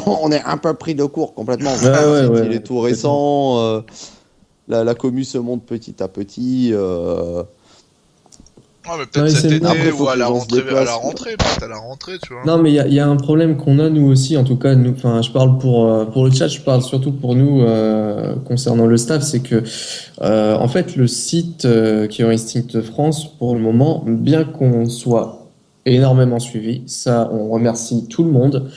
on est un peu pris de court complètement. Il est tout récent, la commu se monte petit à petit. Ouais, mais peut-être Ouais, cet c'est- été Après, faut ou à que la les gens se rentrée, déplacent, peut-être à la rentrée, tu vois. Non, mais il y a un problème qu'on a, nous aussi, en tout cas, nous, je parle pour le chat, je parle surtout pour nous concernant le staff, c'est que, en fait, le site Killer Instinct France, pour le moment, bien qu'on soit énormément suivi, ça, on remercie tout le monde.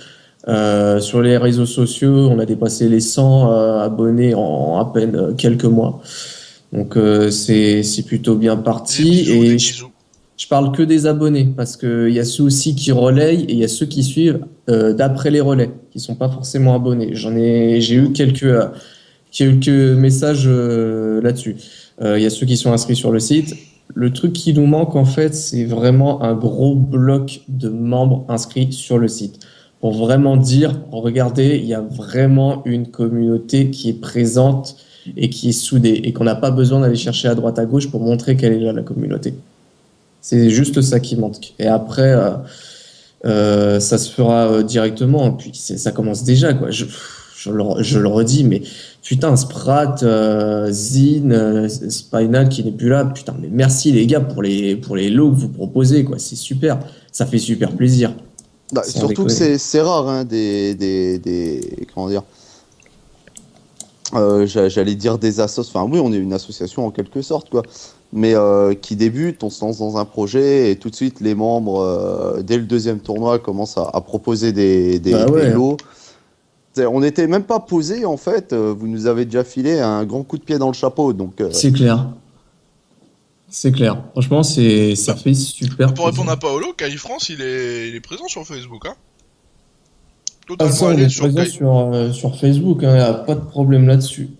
Sur les réseaux sociaux, on a dépassé les 100 abonnés en à peine quelques mois. Donc, c'est plutôt bien parti. Des bisous, Et des je bisous. je parle que des abonnés, parce qu'il y a ceux aussi qui relayent et il y a ceux qui suivent d'après les relais, qui sont pas forcément abonnés. J'ai eu quelques messages là-dessus. Il y a ceux qui sont inscrits sur le site Le truc qui nous manque, en fait, c'est vraiment un gros bloc de membres inscrits sur le site. Pour vraiment dire, regardez, il y a vraiment une communauté qui est présente et qui est soudée, et qu'on n'a pas besoin d'aller chercher à droite à gauche pour montrer qu'elle est là, la communauté. C'est juste ça qui manque. Et après, ça se fera directement. Puis ça commence déjà, quoi. Je le redis, mais putain, Sprat, Zin, Spinal qui n'est plus là. Putain, mais merci les gars pour les lots que vous proposez, quoi. C'est super. Ça fait super plaisir. Bah, Sans surtout que déconner. c'est rare, hein, comment dire, j'allais dire des assos, enfin oui, on est une association en quelque sorte, quoi, mais qui débute, on se lance dans un projet et tout de suite les membres, dès le deuxième tournoi, commencent à proposer Bah ouais. des lots. On n'était même pas posé en fait, vous nous avez déjà filé un grand coup de pied dans le chapeau, donc C'est clair. C'est clair. Franchement, ça fait super Pour répondre plaisir. à Paolo, Kai France, il est présent sur Facebook, hein. Ah, Totalement ça, on allé est sur présent Kai. sur Facebook, hein, y a pas de problème là-dessus.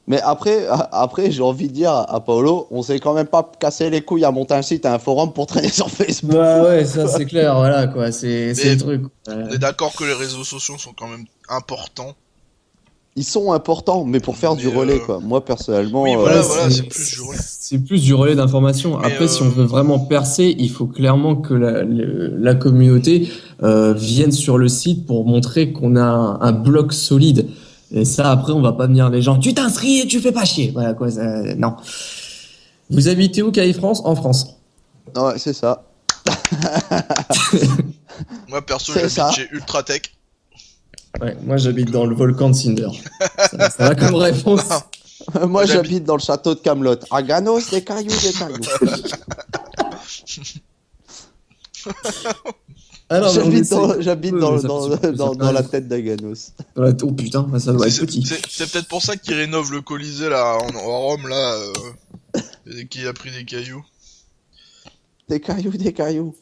Mais après j'ai envie de dire à Paolo, on s'est quand même pas cassé les couilles à monter un site et un forum pour traîner sur Facebook. Bah ouais, ça c'est clair, voilà quoi, c'est le truc. On est d'accord que les réseaux sociaux sont quand même importants. Ils sont importants, mais pour faire du Mais, relais, quoi. Moi, personnellement, oui, voilà, Ouais, c'est plus du relais. c'est plus du relais d'information. Mais, Après, si on veut vraiment percer, il faut clairement que la communauté vienne sur le site pour montrer qu'on a un bloc solide. Et ça, après, on va pas venir les gens. Tu t'inscris et tu fais pas chier. Voilà quoi. Non. Vous habitez où, Kai France? En France. ouais, c'est ça. Moi, perso, C'est ça. j'habite chez Ultratech. Ouais, moi, j'habite dans le volcan de Cinder. Ça va comme réponse. Moi, j'habite dans le château de Camelot. À Ganos, des cailloux, des cailloux. Ah non, mais on essaie- J'habite Ouais, dans, mais ça dans, fait- ça dans, fait dans la pareil. tête d'Aganos. Oh putain, ça doit être petit. C'est peut-être pour ça qu'il rénove le Colisée là en Rome là, et qu'il a pris des cailloux. Des cailloux, des cailloux.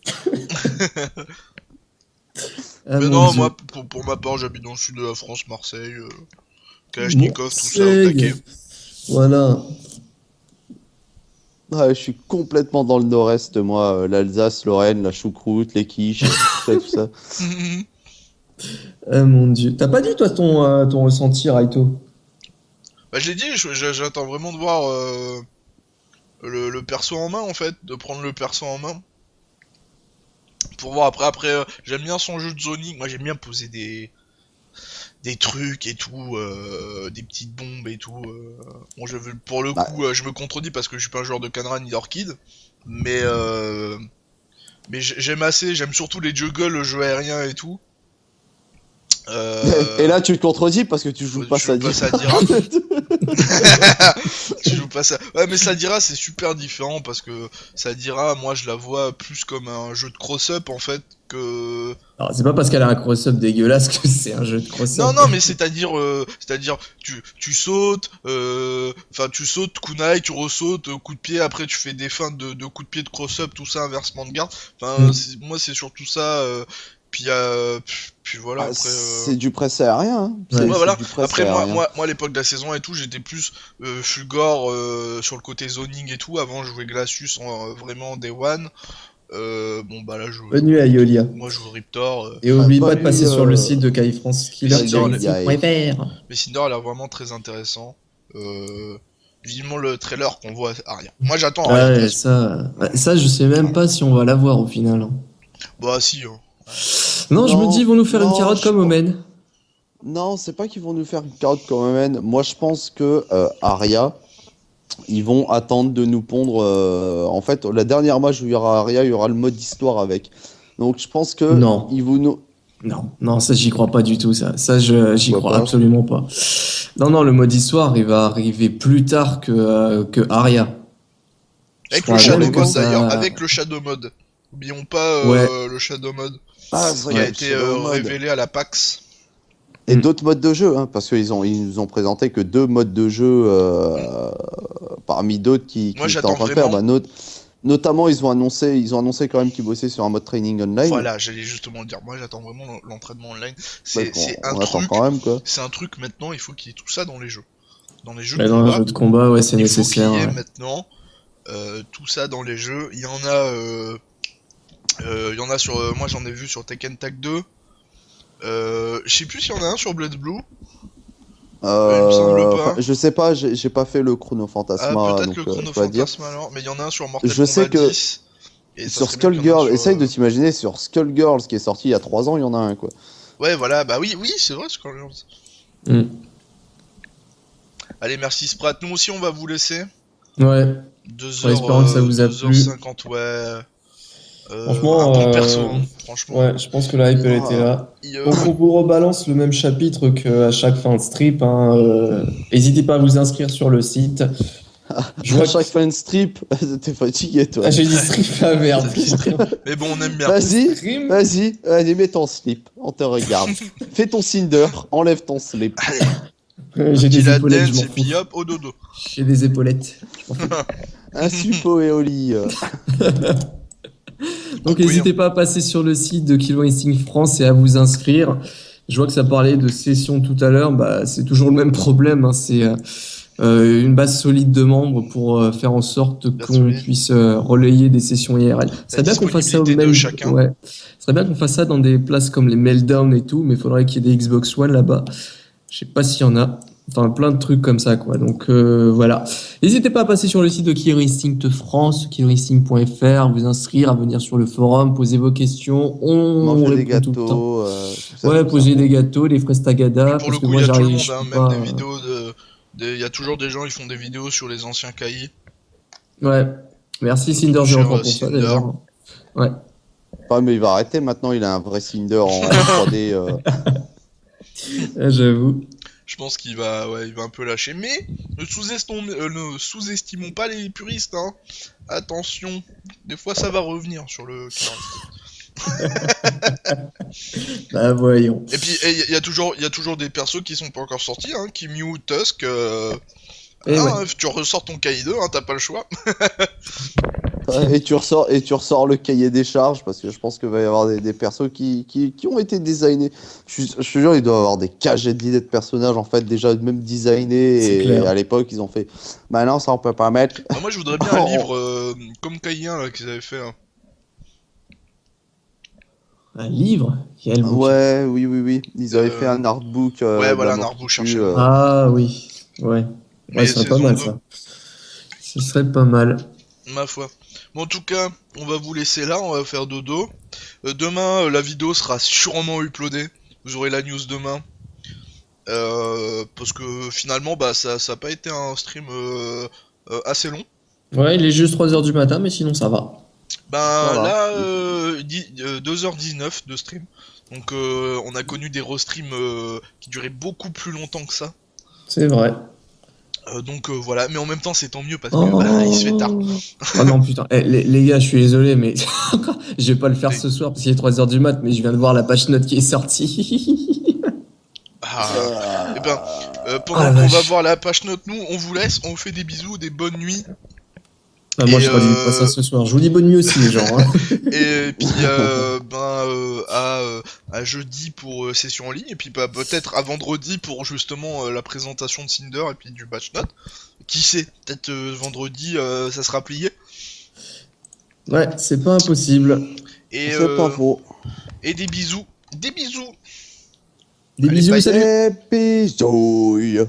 Ah, Mais mon non, Dieu. moi pour ma part, j'habite dans le sud de la France, Marseille, Kalachnikov, tout ça, au Marseille. taquet. Voilà. Ouais, je suis complètement dans le nord-est, moi. L'Alsace, Lorraine, la choucroute, les quiches, tout ça. Ah mon Dieu. T'as pas dit toi ton ressenti, Raito? Bah je l'ai dit, j'attends vraiment de voir le perso en main en fait, de prendre le perso en main. Pour voir après j'aime bien son jeu de zoning, moi j'aime bien poser des trucs et tout, des petites bombes et tout. Bon, pour le coup, je me contredis parce que je suis pas un joueur de Canran ni d'Orchid, mais j'aime surtout les juggles, le jeu aérien et tout. Et là, tu te contredis parce que tu joues pas ça. Sadira. Tu joues pas ça. Ouais, mais Sadira c'est super différent parce que Sadira, moi je la vois plus comme un jeu de cross-up en fait que. Alors c'est pas parce qu'elle a un cross-up dégueulasse que c'est un jeu de cross-up. Non, mais c'est-à-dire tu sautes, enfin tu sautes kunai, tu ressautes, coup de pied, après tu fais des feintes de coup de pied de cross-up, tout ça, inversement de garde. Enfin, moi c'est surtout ça. Puis voilà, après. C'est du press aérien. Hein. Ouais, C'est voilà. du press Après, aérien. moi, à l'époque de la saison et tout, j'étais plus Fulgore sur le côté zoning et tout. Avant, je jouais Glacius en vraiment Day One. Bon, bah là, je joue. Bonne nuit à Iolia. Moi, je joue Riptor. Et oublie Bonne pas de passer nuit, sur le site de Kai France Killer. Mais sinon, .fr. Mais Cinder a l'air vraiment très intéressant. Vivement le trailer qu'on voit à Aria. Moi, j'attends Aria. Ouais, ça, je sais même pas si on va l'avoir au final. Bah, si. Hein. Non, je me Non, dis, ils vont nous faire une non, carotte je comme pense- Omen. Non, c'est pas qu'ils vont nous faire une carotte comme Omen. Moi, je pense que Aria, ils vont attendre de nous pondre. En fait, la dernière match où il y aura Aria, il y aura le mode histoire avec. Donc, je pense que Non. ils vont nous. Non, ça, j'y crois pas du tout, ça. Ça, j'y Pourquoi crois pas absolument pas. Non, le mode histoire, il va arriver plus tard que Aria. Avec Je le crois Shadow même que Mode ça- d'ailleurs. Avec le Shadow Mode. Oublions pas Ouais. le Shadow Mode. Ah, c'est vrai Qui a qu'il y été le Shadow Mode. révélé à la PAX. Et d'autres modes de jeu, hein, parce qu'ils nous ont présenté que 2 modes de jeu parmi d'autres qui Moi, étaient j'attends en train de faire. vraiment. Notamment, ils ont annoncé quand même qu'ils bossaient sur un mode training online. Voilà, j'allais justement le dire. Moi, j'attends vraiment l'entraînement online. C'est Bah, un on attend truc. quand même, quoi. C'est un truc maintenant. Il faut qu'il y ait tout ça dans les jeux. Dans les jeux Mais de dans un combat, jeu de combat, ouais, c'est il faut qu'il nécessaire. y ait Ouais. maintenant tout ça dans les jeux. Il y en a sur, moi j'en ai vu sur Tekken Tag 2. Je sais plus s'il y en a un sur Blood Blue. Il me semble pas. Je sais pas, j'ai pas fait le Chrono Fantasma, peut-être donc le Chrono je peux pas dire. Fantasma alors, mais il y en a un sur Mortal Je Kombat sais que 10. Et ça sur serait bien qu'il y en ait Skullgirl, sur, essaye de t'imaginer sur Skullgirls qui est sorti il y a 3 ans, il y en a un quoi. Ouais, voilà, bah oui, c'est vrai, Skullgirls. Mm. Allez, merci Sprat. Nous aussi, on va vous laisser. Ouais. 2h, En espérant que ça vous a plu. 2h50, ouais. Franchement, un peu perso, hein, franchement. Ouais, je pense que la hype elle était là. Donc on vous rebalance le même chapitre qu'à chaque fin de strip. N'hésitez pas à vous inscrire sur le site. Je vois À chaque fin de strip, t'es fatigué toi. Ah, j'ai dit strip, ah merde. Mais bon, on aime bien. Vas-y, mets ton slip, on te regarde. Fais ton Cinder, enlève ton slip. J'ai des la épaulettes, je dance m'en et puis fous. hop, au dodo. J'ai des épaulettes. Un suppo et au lit. Donc n'hésitez pas à passer sur le site de Killer Instinct France et à vous inscrire. Je vois que ça parlait de session tout à l'heure, bah, c'est toujours le même problème, hein. C'est une base solide de membres pour faire en sorte qu'on puisse relayer des sessions IRL. Ce serait bien qu'on fasse ça au même... Ouais. Ce serait bien qu'on fasse ça dans des places comme les Meltdown et tout, mais il faudrait qu'il y ait des Xbox One là-bas. Je sais pas s'il y en a. Enfin, plein de trucs comme ça, quoi. Donc, voilà. N'hésitez pas à passer sur le site de Killer Instinct France, killerinstinct.fr, vous inscrire, à venir sur le forum, poser vos questions. Manger des répond tout le temps. gâteaux. Ouais, poser des gâteaux, des fraises tagada. Pour le coup, il y a tout le monde, hein, même des vidéos il y a toujours des gens qui font des vidéos sur les anciens cahiers. Ouais. Merci Cinder03 pour ça, d'ailleurs. Ouais. Ouais, mais il va arrêter maintenant, il a un vrai Cinder en 3D. J'avoue. Je pense qu'il va, il va un peu lâcher. Mais ne sous-estimons pas les puristes, hein. Attention, des fois ça va revenir sur le Bah voyons. Et puis il y a toujours des persos qui sont pas encore sortis, hein. Kimyu, Tusk. Tu ressors ton cahier 2, hein, t'as pas le choix. Et tu ressors le cahier des charges parce que je pense qu'il va y avoir des persos qui ont été designés. Je te jure, il doit y avoir des cagettes d'idées de personnages en fait déjà même designés et à l'époque ils ont fait bah non ça on peut pas mettre. Bah, moi je voudrais bien un livre comme cahier là qu'ils avaient fait. Hein. Un livre? Ouais, oui. Ils avaient fait un artbook. Ouais, voilà, un artbook cherché. Ah oui, ouais. Ouais, ce serait pas mal ça. Ce serait pas mal. Ma foi. Bon, en tout cas, on va vous laisser là, on va faire dodo. Demain, la vidéo sera sûrement uploadée. Vous aurez la news demain. Parce que finalement, bah, ça a pas été un stream assez long. Ouais, il est juste 3h du matin, mais sinon ça va. Ben là, 2h19 de stream. Donc on a connu des restreams qui duraient beaucoup plus longtemps que ça. C'est vrai. Donc voilà, mais en même temps c'est tant mieux parce que il se fait tard. Oh non putain, les gars, je suis désolé, mais je vais pas le faire ce soir parce qu'il est 3h du mat, mais je viens de voir la page note qui est sortie. Et ben, pendant qu'on va voir la page note, nous on vous laisse, on vous fait des bisous, des bonnes nuits. Ah, moi je crois pas ça ce soir, je vous dis bonne nuit aussi les gens. Hein. Et puis à jeudi pour session en ligne, et puis peut-être à vendredi pour justement la présentation de Cinder et puis du batch note. Qui sait, peut-être vendredi ça sera plié. Ouais, c'est pas impossible. Et c'est pas faux. Et des bisous. Des bisous. Des bisous, salut. Des bisous.